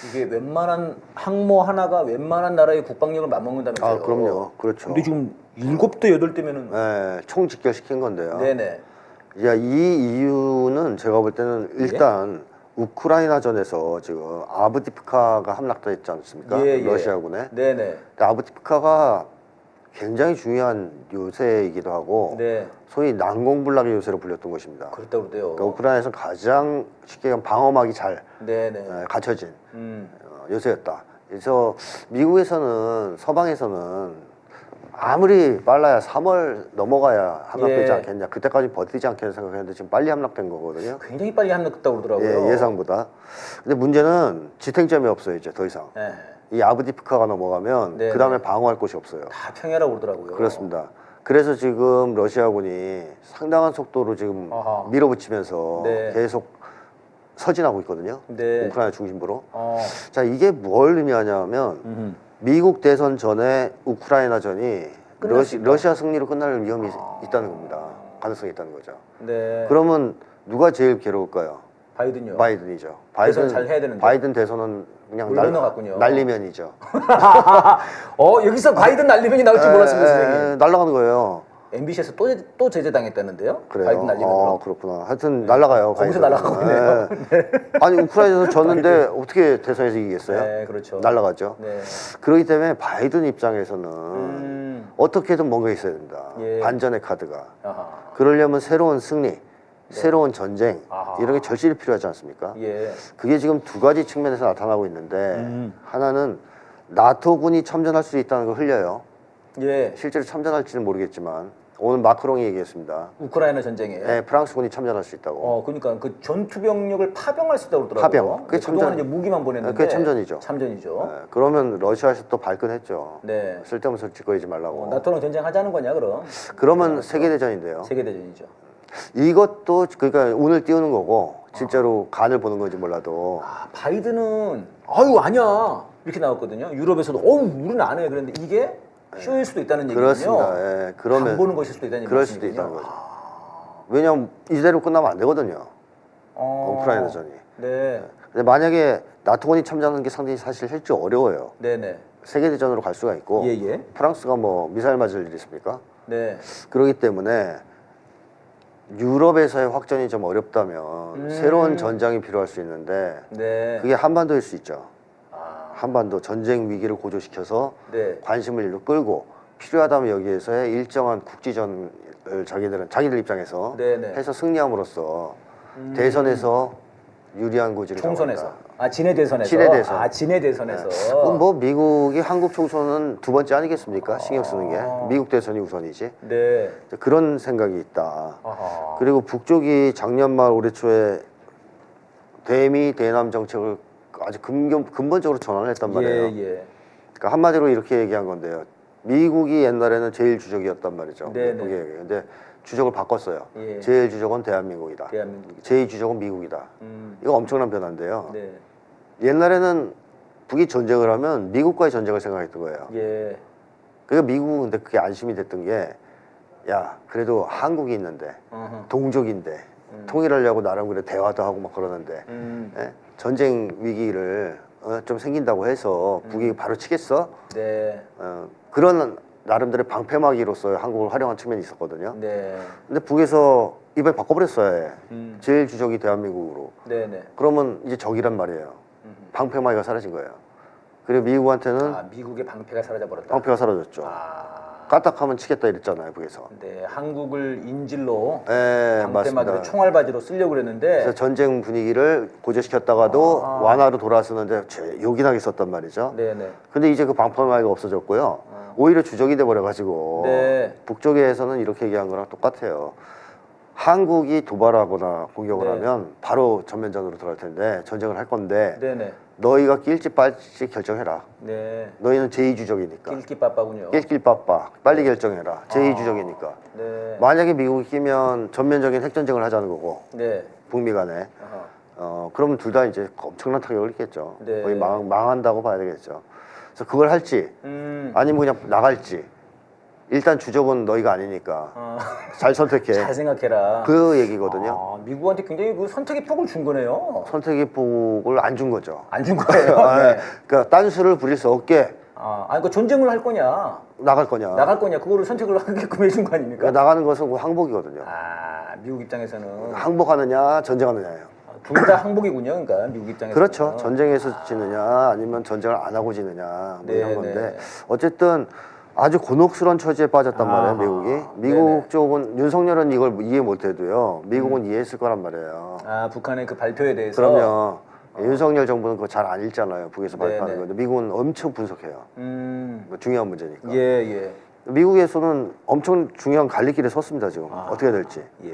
이게 웬만한 항모 하나가 웬만한 나라의 국방력을 맞먹는다면서요? 아, 그럼요. 그렇죠. 근데 지금 7대 8대면은 예, 총 집결시킨 건데요. 네네 야, 이 이유는 제가 볼 때는 일단 우크라이나전에서 지금 아브디프카가 함락됐지 않습니까? 예, 예. 러시아군에. 네네 근데 아브디프카가 굉장히 중요한 요새이기도 하고 네 소위 난공불락의 요새로 불렸던 것입니다. 그렇다고 그래요. 그러니까 우크라이나에서 가장 쉽게 얘기하면 방어막이 잘 네네 갖춰진 음. 요새였다. 그래서 미국에서는 서방에서는 아무리 빨라야 3월 넘어가야 함락되지 예. 않겠냐. 그때까지 버티지 않겠냐 생각했는데 지금 빨리 함락된 거거든요. 굉장히 빨리 함락됐다고 그러더라고요. 예상보다. 근데 문제는 지탱점이 없어요. 이제 더 이상. 네. 이 아브디프카가 넘어가면 네, 그 다음에 네. 방어할 곳이 없어요. 다 평야라고 그러더라고요. 그렇습니다. 그래서 지금 러시아군이 상당한 속도로 지금 아하. 밀어붙이면서 네. 계속 서진하고 있거든요. 네. 우크라이나 중심부로. 어. 자, 이게 뭘 의미하냐면 미국 대선 전에 우크라이나전이 끝났습니다. 러시아 승리로 끝날 위험이 있다는 겁니다. 가능성이 있다는 거죠. 네. 그러면 누가 제일 괴로울까요? 바이든요. 바이든이죠. 대선 잘 해야 되는데. 바이든 대선은 그냥 물러나갔군요. 날리면이죠. 여기서 바이든 날리면이 나올지 몰랐습니다, 선생님. 날라가는 거예요. MBC에서 또 제재당했다는데요? 그래요. 바이든 날리면. 그렇구나. 하여튼 날라가요. 거기서 바이든. 날아가고 있네요. 아니 우크라이나에서 졌는데 어떻게 대선에서 이기겠어요? 네, 그렇죠. 날라가죠. 네. 그렇기 때문에 바이든 입장에서는 어떻게든 뭔가 있어야 된다. 예. 반전의 카드가. 아하. 그러려면 새로운 승리, 새로운 전쟁 아하. 이런 게 절실히 필요하지 않습니까? 예. 그게 지금 두 가지 측면에서 나타나고 있는데 하나는 나토군이 참전할 수 있다는 걸 흘려요. 예. 실제로 참전할지는 모르겠지만 오늘 마크롱이 얘기했습니다. 우크라이나 전쟁에. 네, 프랑스군이 참전할 수 있다고. 그러니까 그 전투 병력을 파병할 수 있다고 그러더라고요. 파병. 그게 그동안 참전- 이제 무기만 보냈는데. 그게 참전이죠. 참전이죠. 네, 그러면 러시아에서 또 발끈했죠. 네. 쓸데없는 소리 짓거리지 말라고. 나토랑 전쟁하자는 거냐 그럼? 그러면 세계대전인데요. 세계대전이죠. 이것도 그러니까 운을 띄우는 거고 실제로 간을 보는 건지 몰라도 바이든은 아유 아니야 이렇게 나왔거든요. 유럽에서도 우리는 안 해. 그런데 이게 쇼일 수도 있다는 얘기군요. 그렇습니다. 예, 그러면 안 보는 것일 수도 있다는 그럴 수도 말씀이군요. 있다는 거죠. 왜냐하면 이대로 끝나면 안 되거든요. 우크라이나전이. 네. 근데 만약에 나토군이 참전하는 게 상당히 사실 실제 어려워요. 네네. 세계대전으로 갈 수가 있고 예예. 프랑스가 뭐 미사일 맞을 일이 있습니까? 네. 그렇기 때문에 유럽에서의 확전이 좀 어렵다면 새로운 전장이 필요할 수 있는데 네. 그게 한반도일 수 있죠. 한반도 전쟁 위기를 고조시켜서 네. 관심을 일로 끌고 필요하다면 여기에서의 일정한 국지전을 자기들 입장에서 네네. 해서 승리함으로써 대선에서 유리한 고지를 총선에서. 잡았다. 아 진해 대선에서. 진해 대선. 아 진해 대선에서. 그럼 뭐 미국이 한국 총선은 두 번째 아니겠습니까? 신경 쓰는 게 미국 대선이 우선이지. 네. 그런 생각이 있다. 아하. 그리고 북쪽이 작년 말 올해 초에 대미 대남 정책을 아주 근본적으로 전환을 했단 말이에요. 예, 예. 그러니까 한마디로 이렇게 얘기한 건데요. 미국이 옛날에는 제일 주적이었단 말이죠. 네네. 근데 주적을 바꿨어요. 예. 제일 주적은 대한민국이다. 대한민국. 제일 주적은 미국이다. 이거 엄청난 변화인데요. 네. 옛날에는 북이 전쟁을 하면 미국과의 전쟁을 생각했던 거예요. 예. 그러니까 미국은 근데 그게 안심이 됐던 게, 야 그래도 한국이 있는데 어허. 동족인데 통일하려고 나름 그래 대화도 하고 막 그러는데 예? 전쟁 위기를 좀 생긴다고 해서 북이 바로 치겠어? 네. 그런 나름대로의 방패막이로서 한국을 활용한 측면이 있었거든요. 네. 근데 북에서 이번에 바꿔버렸어요. 아예. 음. 제일 주적이 대한민국으로. 네, 네. 그러면 이제 적이란 말이에요. 방패막이가 사라진 거예요. 그리고 미국한테는 아 미국의 방패가 사라져 버렸다. 방패가 사라졌죠. 아. 까딱하면 치겠다 이랬잖아요, 북에서. 네, 한국을 인질로 네, 방패막이로 맞습니다. 총알바지로 쓰려고 그랬는데 그래서 전쟁 분위기를 고조시켰다가도 완화로 돌아왔었는데 요긴하게 썼단 말이죠. 네네. 근데 이제 그 방패막이가 없어졌고요. 오히려 주적이 돼버려가지고 네. 북쪽에서는 이렇게 얘기한 거랑 똑같아요. 한국이 도발하거나 공격을 네. 하면 바로 전면전으로 들어갈 텐데 전쟁을 할 건데 네네. 너희가 낄지 빨지 결정해라. 네. 너희는 제2주적이니까. 낄끼빠빠군요. 낄낄빠빠 빨리 결정해라. 제2주적이니까. 네. 만약에 미국이 끼면 전면적인 핵전쟁을 하자는 거고 네. 북미 간에 아하. 그러면 둘 다 이제 엄청난 타격을 입겠죠. 네. 거의 망한다고 봐야 되겠죠. 그래서 그걸 할지 아니면 그냥 나갈지 일단 주적은 너희가 아니니까 잘 선택해. 잘 생각해라. 그 얘기거든요. 아, 미국한테 굉장히 그 선택의 폭을 준 거네요. 선택의 폭을 안 준 거죠. 안 준 거예요. 네. 그러니까 딴수를 부릴 수 없게 아니 그 전쟁을 할 거냐, 나갈 거냐. 나갈 거냐, 그거를 선택을 하게끔 해준 거 아닙니까? 그러니까 나가는 것은 그 항복이거든요. 아, 미국 입장에서는 항복하느냐 전쟁하느냐예요. 둘 다 항복이군요. 그러니까 미국 입장에서. 그렇죠. 전쟁에서 지느냐 아니면 전쟁을 안 하고 지느냐 뭐 이런 네, 건데 네. 어쨌든 아주 곤혹스러운 처지에 빠졌단 말이에요. 미국이. 미국 네네. 쪽은 윤석열은 이걸 이해 못해도요. 미국은 이해했을 거란 말이에요. 아, 북한의 그 발표에 대해서. 그럼요. 윤석열 정부는 그거 잘 안 읽잖아요. 북에서 네네. 발표하는 건데 미국은 엄청 분석해요. 뭐 중요한 문제니까. 예, 예. 미국에서는 엄청 중요한 갈림길에 섰습니다. 지금 어떻게 될지. 예.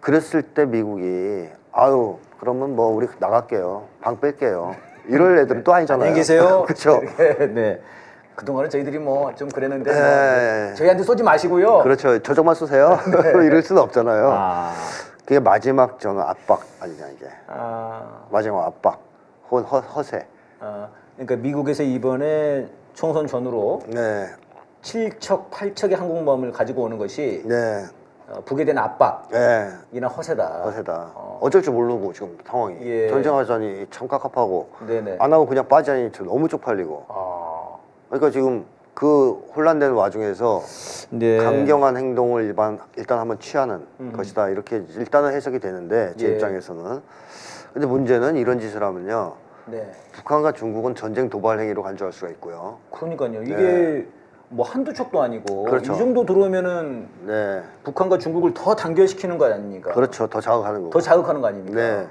그랬을 때 미국이 아유 그러면 뭐 우리 나갈게요. 방 뺄게요. 이럴 애들은 또 아니잖아요. 안녕히 계세요. 그렇죠. 네. 그동안은 저희들이 뭐 좀 그랬는데 네. 뭐 저희한테 쏘지 마시고요. 그렇죠. 저쪽만 쏘세요. 이럴 수는 없잖아요. 아. 그게 마지막 저는 압박 아니냐 이게. 아. 마지막 압박, 허세. 그러니까 미국에서 이번에 총선 전후로 네, 7척, 8척의 항공모함을 가지고 오는 것이 네, 북에 대한 압박이나 네. 허세다. 허세다. 어쩔 줄 모르고 지금 상황이. 예. 전쟁하자니 참 깝깝하고 네네. 안 하고 그냥 빠지자니 너무 쪽팔리고. 아. 그러니까 지금 그 혼란된 와중에서 네. 강경한 행동을 일단 한번 취하는 것이다 이렇게 일단은 해석이 되는데 제 예. 입장에서는. 근데 문제는 이런 짓을 하면요. 네. 북한과 중국은 전쟁 도발 행위로 간주할 수가 있고요. 그러니까요. 이게 뭐 한두 척도 아니고 그렇죠. 이 정도 들어오면은 네, 북한과 중국을 더 단결시키는 거 아닙니까? 그렇죠. 더 자극하는 거고. 더 자극하는 거 아닙니까? 네.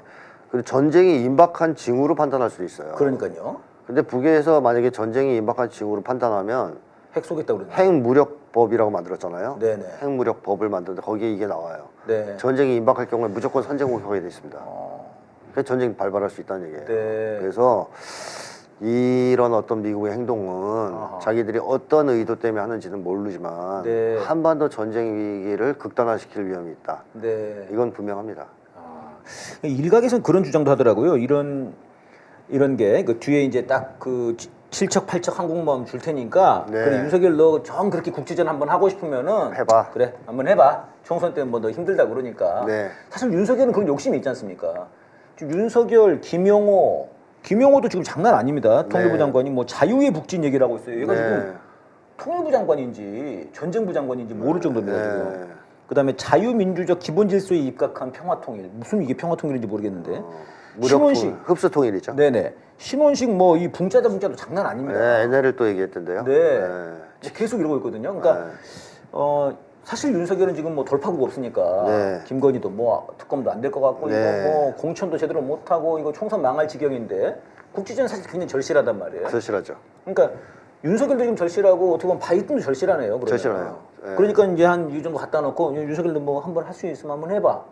그리고 전쟁이 임박한 징후로 판단할 수도 있어요. 그러니까요. 근데 북에서 만약에 전쟁이 임박한 징후로 판단하면 핵 쏘겠다고 그러는데. 핵무력법이라고 만들었잖아요. 네네. 핵무력법을 만드는데 거기에 이게 나와요. 네. 전쟁이 임박할 경우에 무조건 선제 공격하게 돼 있습니다. 그래서 전쟁이 발발할 수 있다는 얘기예요. 네. 그래서 이런 어떤 미국의 행동은 자기들이 어떤 의도 때문에 하는지는 모르지만 네. 한반도 전쟁 위기를 극단화시킬 위험이 있다. 네. 이건 분명합니다. 일각에서는 그런 주장도 하더라고요. 이런 게 그 뒤에 이제 딱 그 7척 8척 항공모함 줄 테니까 네. 그래 윤석열 너 정 그렇게 국지전 한번 하고 싶으면은 해봐. 그래 한번 해봐. 총선 때는 뭐 너 힘들다 그러니까. 네. 사실 윤석열은 그런 욕심이 있지 않습니까? 지금 윤석열, 김용호도 지금 장난 아닙니다. 통일부 네. 장관이 뭐 자유의 북진 얘기를 하고 있어요. 얘가 네. 지금 통일부 장관인지 전쟁부 장관인지 모를 정도입니다. 네. 지금. 그다음에 자유민주적 기본 질서에 입각한 평화통일. 무슨 이게 평화통일인지 모르겠는데. 신원식. 흡수통일이죠. 네네. 신원식 뭐 이 붕짜다 붕짜도 장난 아닙니다. 네, NL을 또 얘기했던데요. 네. 뭐 계속 이러고 있거든요. 그러니까 사실 윤석열은 지금 뭐 돌파구가 없으니까 네. 김건희도 뭐 특검도 안 될 것 같고 네. 이거 뭐 공천도 제대로 못 하고 이거 총선 망할 지경인데 국지전 사실 굉장히 절실하단 말이에요. 절실하죠. 그러니까 윤석열도 지금 절실하고 어떻게 보면 바이든도 절실하네요. 그러면. 절실해요. 네. 그러니까 이제 한 이 정도 갖다 놓고 윤석열도 뭐 한번 할 수 있으면 한번 해봐.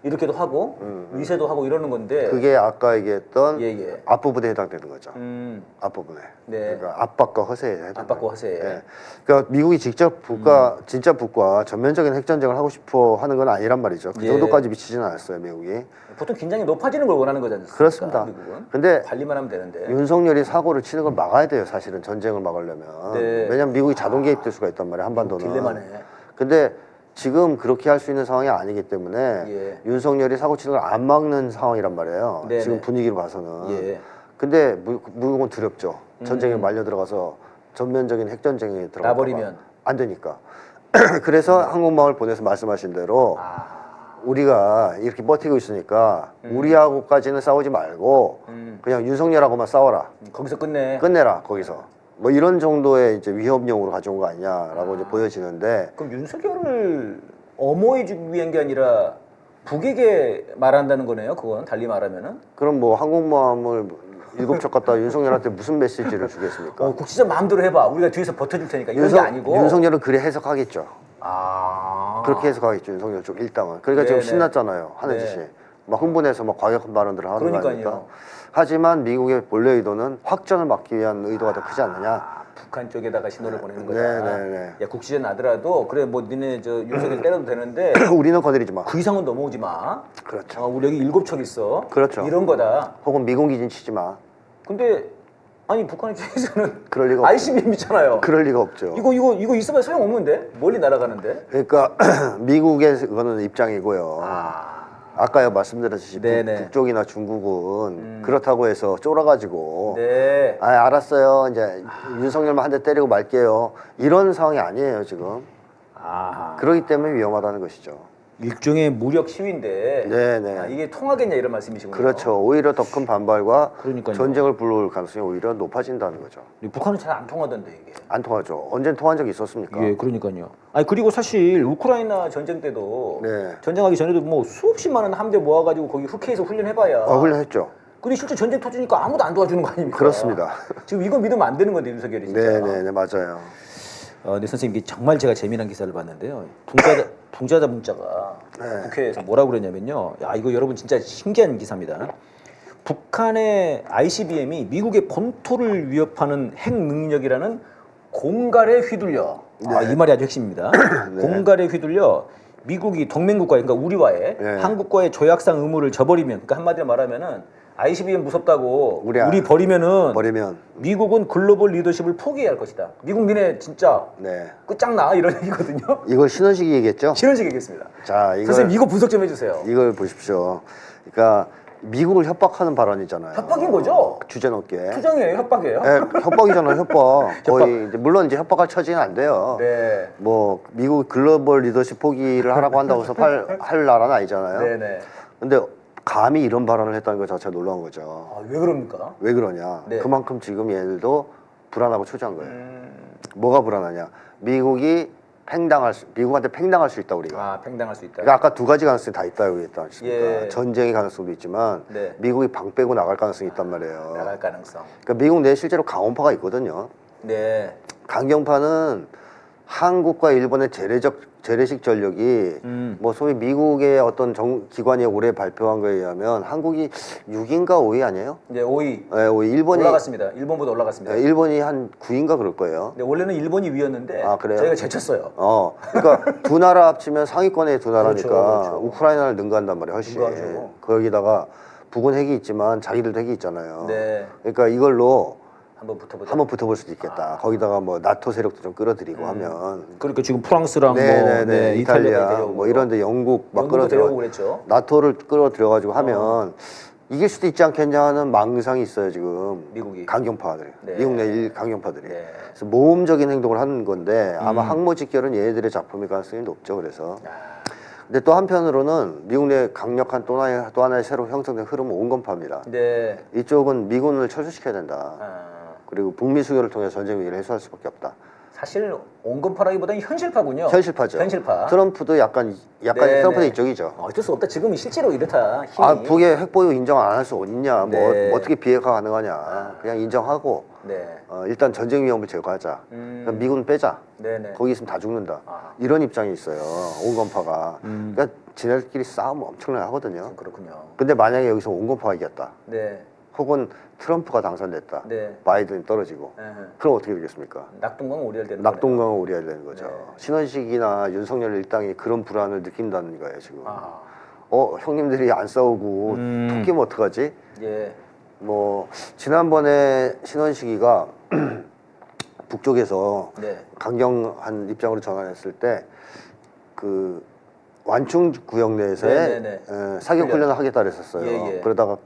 이렇게도 하고 위세도 하고 이러는 건데. 그게 아까 얘기했던 예. 앞부분에 해당되는 거죠. 네. 앞부분에. 그러니까 압박과 허세에 해당되는 압박과 허세에. 네. 그러니까 미국이 직접 진짜 북과 전면적인 핵전쟁을 하고 싶어 하는 건 아니란 말이죠. 그 예. 정도까지 미치지는 않았어요, 미국이. 보통 긴장이 높아지는 걸 원하는 거지 않습니까? 그렇습니다. 미국은. 근데 관리만 하면 되는데. 윤석열이 사고를 치는 걸 막아야 돼요, 사실은 전쟁을 막으려면. 네. 왜냐면 미국이 자동 개입될 수가 있단 말이에요, 한반도는. 딜레마네. 근데 지금 그렇게 할 수 있는 상황이 아니기 때문에 예. 윤석열이 사고 치는 걸 안 막는 상황이란 말이에요. 네네. 지금 분위기로 봐서는. 예. 근데 미국은 두렵죠. 전쟁에 말려 들어가서 전면적인 핵전쟁에 들어가 나버리면. 안 되니까. 그래서 한국마을 보내서 말씀하신 대로 우리가 이렇게 버티고 있으니까 우리하고까지는 싸우지 말고 그냥 윤석열하고만 싸워라. 거기서 끝내. 끝내라 거기서. 뭐 이런 정도의 이제 위협용으로 가져온 거 아니냐라고 이제 보여지는데 그럼 윤석열을 엄호해주기 위한 게 아니라 북에게 말한다는 거네요. 그건 달리 말하면은. 그럼 뭐 항공모함을 7척 갖다 윤석열한테 무슨 메시지를 주겠습니까? 국지전 마음대로 해봐. 우리가 뒤에서 버텨줄 테니까 이런 게 아니고. 윤석열은 그래 해석하겠죠. 아. 그렇게 해석하겠죠. 윤석열 쪽 일당은. 그러니까 지금 네네. 신났잖아요. 하는 네. 짓이. 막 흥분해서 막 과격한 발언들을 하는 거 그러니까요. 아닙니까? 하지만 미국의 본래 의도는 확전을 막기 위한 의도가 더 크지 않느냐. 북한 쪽에다가 신호를 보내는 거다. 네네네. 야 국지전 나더라도 그래 뭐 니네 저 윤석열 때려도 되는데 우리는 거느리지 마. 그 이상은 넘어오지 마. 그렇죠. 우리 여기 7척 있어. 그렇죠. 이런 거다. 혹은 미군 기진 치지 마. 근데 아니 북한 입장에서는 그럴 리가 없죠. ICBM이잖아요. 그럴 리가 없죠. 이거 있으면 소용 없는데 멀리 날아가는데. 그러니까 미국의 그거는 입장이고요. 아까 말씀드렸듯이 네네. 북쪽이나 중국은 그렇다고 해서 쫄아가지고 네. 아 알았어요 이제 윤석열만 한 대 때리고 말게요 이런 상황이 아니에요 지금. 그렇기 때문에 위험하다는 것이죠. 일종의 무력 시위인데. 네네. 이게 통하겠냐 이런 말씀이시군요. 그렇죠. 오히려 더 큰 반발과 그러니까요. 전쟁을 불러올 가능성이 오히려 높아진다는 거죠. 북한은 잘 안 통하던데 이게. 안 통하죠. 언젠 통한 적이 있었습니까? 예, 그러니까요. 아니 그리고 사실 우크라이나 전쟁 때도 네. 전쟁하기 전에도 뭐 수없이 많은 함대 모아가지고 거기 흑해에서 훈련해봐야. 훈련했죠. 근데 실제 전쟁 터지니까 아무도 안 도와주는 거 아닙니까? 그렇습니다. 지금 이거 믿으면 안 되는 건데 윤석열이 진짜. 네네네 맞아요. 네 선생님 이게 정말 제가 재미난 기사를 봤는데요. 붕자자 문자가 네. 국회에서 뭐라고 그랬냐면요. 야 이거 여러분 진짜 신기한 기사입니다. 북한의 ICBM이 미국의 본토를 위협하는 핵 능력이라는 공갈에 휘둘려. 이 말이 아주 핵심입니다. 공갈에 휘둘려 미국이 동맹국가 그러니까 우리와의 한국과의 조약상 의무를 저버리면 그러니까 한마디로 말하면은 ICBM 무섭다고 우리 버리면 미국은 글로벌 리더십을 포기해야 할 것이다. 미국 니네 진짜 끝장나 이런 얘기거든요. 이걸 신원식이 얘기했죠? 신원식 얘기했습니다. 자, 선생님 이거 분석 좀 해주세요. 이걸 보십시오. 그러니까 미국을 협박하는 발언이잖아요. 협박인 거죠? 주제 넘게. 투정이에요, 협박이에요? 네, 협박이잖아요, 협박. 거의 이제 물론 이제 협박할 처지는 안 돼요. 네. 뭐 미국 글로벌 리더십 포기를 하라고 한다고 해서 할 나라는 아니잖아요. 네네. 근데 감히 이런 발언을 했다는 것 자체가 놀라운 거죠. 왜 그럽니까? 왜 그러냐? 네. 그만큼 지금 얘들도 불안하고 초조한 거예요. 뭐가 불안하냐? 미국한테 팽당할 수 있다 우리가. 팽당할 수 있다. 그러니까 아까 두 가지 가능성이 다 있다고 했지 않습니까? 예. 전쟁의 가능성도 있지만 미국이 방 빼고 나갈 가능성이 있단 말이에요. 나갈 가능성. 그러니까 미국 내에 실제로 강원파가 있거든요. 네. 강경파는 한국과 일본의 재래식 전력이 뭐 소위 미국의 어떤 기관이 올해 발표한 거에 의하면 한국이 6인가 5위 아니에요? 이제 5위. 네, 5위. 일본이 올라갔습니다. 일본보다 올라갔습니다. 네, 일본이 한 9인가 그럴 거예요. 네, 원래는 일본이 위였는데 그래요? 저희가 제쳤어요. 그러니까 두 나라 합치면 상위권의 두 나라니까 그렇죠. 우크라이나를 능가한단 말이에요, 훨씬. 능가하죠. 거기다가 북은 핵이 있지만 자기들도 핵이 있잖아요. 네. 그러니까 이걸로 한번 붙어보자. 한번 붙어볼 수도 있겠다. 거기다가 뭐 나토 세력도 좀 끌어들이고 하면. 그러니까 지금 프랑스랑 네네네. 이탈리아 데려오고. 뭐 이런데 영국 막 영국도 데려오고 끌어들여 그랬죠. 나토를 끌어들여가지고 하면 이길 수도 있지 않겠냐 하는 망상이 있어요 지금. 미국이. 강경파들. 네. 미국 내 강경파들이. 네. 그래서 모험적인 행동을 하는 건데 아마 항모 직결은 얘네들의 작품일 가능성이 높죠. 그래서. 근데 또 한편으로는 미국 내 강력한 또 하나의 새로 형성된 흐름은 온건파입니다. 네. 이쪽은 미군을 철수시켜야 된다. 그리고 북미 수교를 통해 전쟁 위기를 해소할 수밖에 없다. 사실 온건파라기보다는 현실파군요. 현실파죠. 현실파. 트럼프도 약간 네, 트럼프도 네. 이쪽이죠. 어쩔 수 없다. 지금 실제로 이렇다. 힘이. 아, 북의 핵 보유 인정 안 할 수 있냐? 네. 뭐 어떻게 비핵화 가능하냐? 그냥 인정하고 네. 일단 전쟁 위험을 제거하자. 그냥 미군 빼자. 네네. 거기 있으면 다 죽는다. 아. 이런 입장이 있어요. 온건파가. 그러니까 지네들끼리 싸움 엄청나게 하거든요. 그렇군요. 근데 만약에 여기서 온건파가 이겼다. 네. 혹은 트럼프가 당선됐다. 네. 바이든이 떨어지고. 네. 그럼 어떻게 되겠습니까? 낙동강 오리알 되는 낙동강을 오리해야 되는 거죠. 네. 신원식이나 윤석열 일당이 그런 불안을 느낀다는 거예요 지금. 아. 형님들이 안 싸우고 토끼면 어떡하지? 예. 뭐 지난번에 신원식이가 북쪽에서 네. 강경한 입장으로 전환했을 때 그 완충 구역 내에서의 네네네. 사격 훈련. 훈련을 하겠다 그랬었어요. 예, 예. 그러다가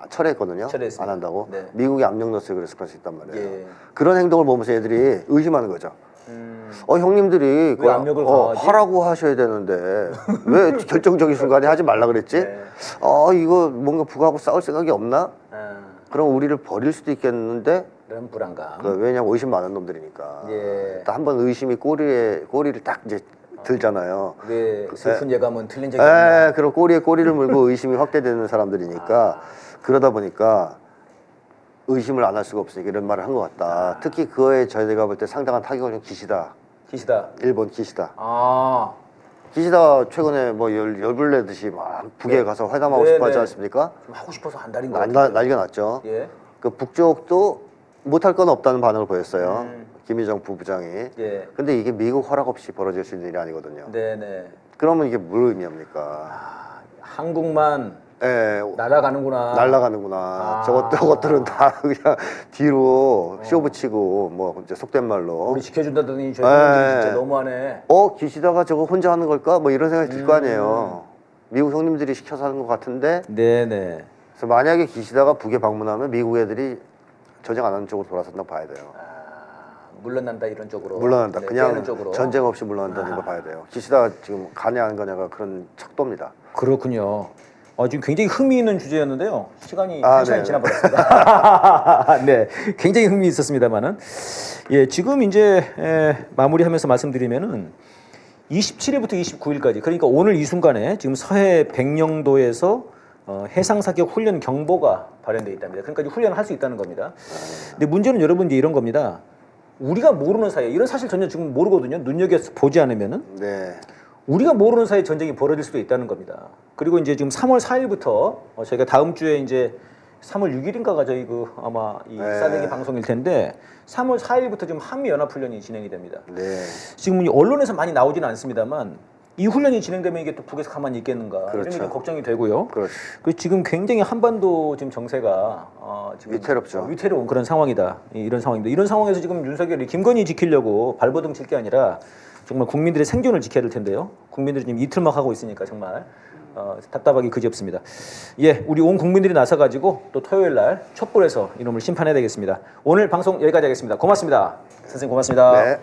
철회했거든요. 철회했습니다. 안 한다고. 네. 미국이 압력 넣었어요. 그랬을 수 있단 말이에요. 예. 그런 행동을 보면서 애들이 의심하는 거죠. 형님들이 왜 압력을 가하지? 하라고 하셔야 되는데 왜 결정적인 순간에 하지 말라 그랬지? 네. 이거 뭔가 북하고 싸울 생각이 없나? 아, 그럼 우리를 버릴 수도 있겠는데 이런 불안감. 왜냐면 의심 많은 놈들이니까. 예. 한번 의심이 꼬리를 딱 이제 들잖아요. 왜 슬픈 예감은 틀린 적이 없나? 그럼 꼬리에 꼬리를 물고 의심이 확대되는 사람들이니까 그러다 보니까 의심을 안 할 수가 없으니까 이런 말을 한 것 같다. 특히 그거에 저희가 볼 때 상당한 타격을 준 기시다. 기시다. 일본 기시다. 아. 기시다 최근에 뭐 열불내듯이 막 북에 가서 회담하고 네, 싶어 하지 네. 않습니까? 좀 하고 싶어서 한달인 것 같아요. 난리가 났죠. 예. 그 북쪽도 못할 건 없다는 반응을 보였어요. 김희정 부부장이. 예. 근데 이게 미국 허락 없이 벌어질 수 있는 일이 아니거든요. 네네. 그러면 이게 뭘 의미합니까? 아, 한국만 예, 날아가는구나. 날아가는구나. 아. 저것들은 다 그냥 뒤로 쇼 붙이고 뭐 이제 속된 말로. 우리 지켜준다더니 저희 예. 진짜 너무하네. 기시다가 저거 혼자 하는 걸까? 뭐 이런 생각이 들 거 아니에요. 미국 형님들이 시켜서 하는 것 같은데. 네네. 그래서 만약에 기시다가 북에 방문하면 미국 애들이 전쟁 안 하는 쪽으로 돌아선다고 봐야 돼요. 물러난다 이런 쪽으로. 물러난다. 네, 그냥 빼는 쪽으로. 전쟁 없이 물러난다는 걸 봐야 돼요. 기시다가 지금 가냐 안 가냐가 그런 척도입니다. 그렇군요. 지금 굉장히 흥미 있는 주제였는데요. 시간이 아, 한참 네네. 지나버렸습니다. 네, 굉장히 흥미 있었습니다만은, 예, 지금 이제 마무리하면서 말씀드리면은 27일부터 29일까지, 그러니까 오늘 이 순간에 지금 서해 백령도에서 해상 사격 훈련 경보가 발현돼 있답니다. 그러니까 이제 훈련을 할 수 있다는 겁니다. 근데 문제는 여러분 이제 이런 겁니다. 우리가 모르는 사이에 이런 사실 전혀 지금 모르거든요. 눈여겨 보지 않으면은. 네. 우리가 모르는 사이에 전쟁이 벌어질 수도 있다는 겁니다. 그리고 이제 지금 3월 4일부터 저희가 다음 주에 이제 3월 6일인가가 저희 그 아마 이 네. 싸대기 방송일 텐데 3월 4일부터 지금 한미 연합 훈련이 진행이 됩니다. 네. 지금 이 언론에서 많이 나오지는 않습니다만 이 훈련이 진행되면 이게 또 북에서 가만히 있겠는가 그렇죠. 이런 게 걱정이 되고요. 그렇죠. 그리고 지금 굉장히 한반도 지금 정세가 지금 위태롭죠. 위태로운 그런 상황이다. 이런 상황입니다. 이런 상황에서 지금 윤석열이 김건희 지키려고 발버둥 칠 게 아니라 정말 국민들의 생존을 지켜야 될 텐데요. 국민들이 지금 이틀막 하고 있으니까 정말 답답하기 그지없습니다. 예, 우리 온 국민들이 나서가지고 또 토요일 날 촛불에서 이놈을 심판해야 되겠습니다. 오늘 방송 여기까지 하겠습니다. 고맙습니다. 선생님 고맙습니다. 네.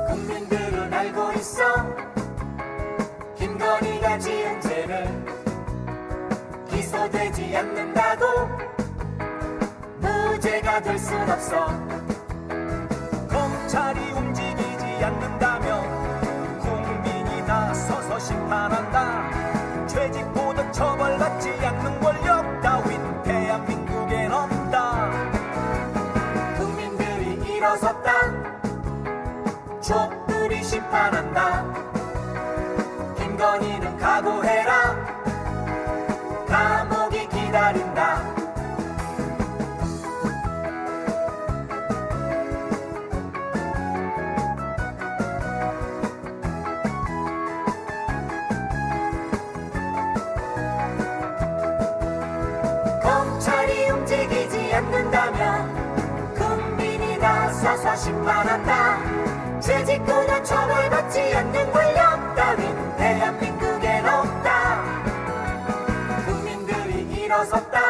국민들은 알고 있어 김건희가 지은 죄는 기소되지 않는다고 무죄가 될 순 없어 검찰이 움직이지 않는다면 국민이 나서서 심판한다 죄짓고도 처벌받지 않는 권력 따윈 대한민국엔 없다 국민들이 일어섰다 촛불이 심판한다 김건희는 각오해라 감옥이 기다린다 검찰이 움직이지 않는다면 국민이 나서서 심판한다 죄짓고도 처벌받지 않는 권력 따윈 대한민국엔 없다 국민들이 일어섰다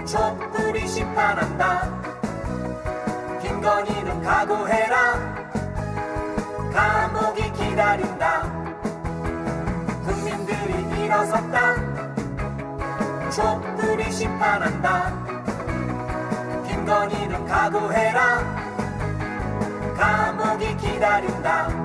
촛불이 심판한다 김건희는 각오해라 기다린다. 국민들이 일어섰다. 촛불이 심판한다. 김건희는 각오해라. 감옥이 기다린다.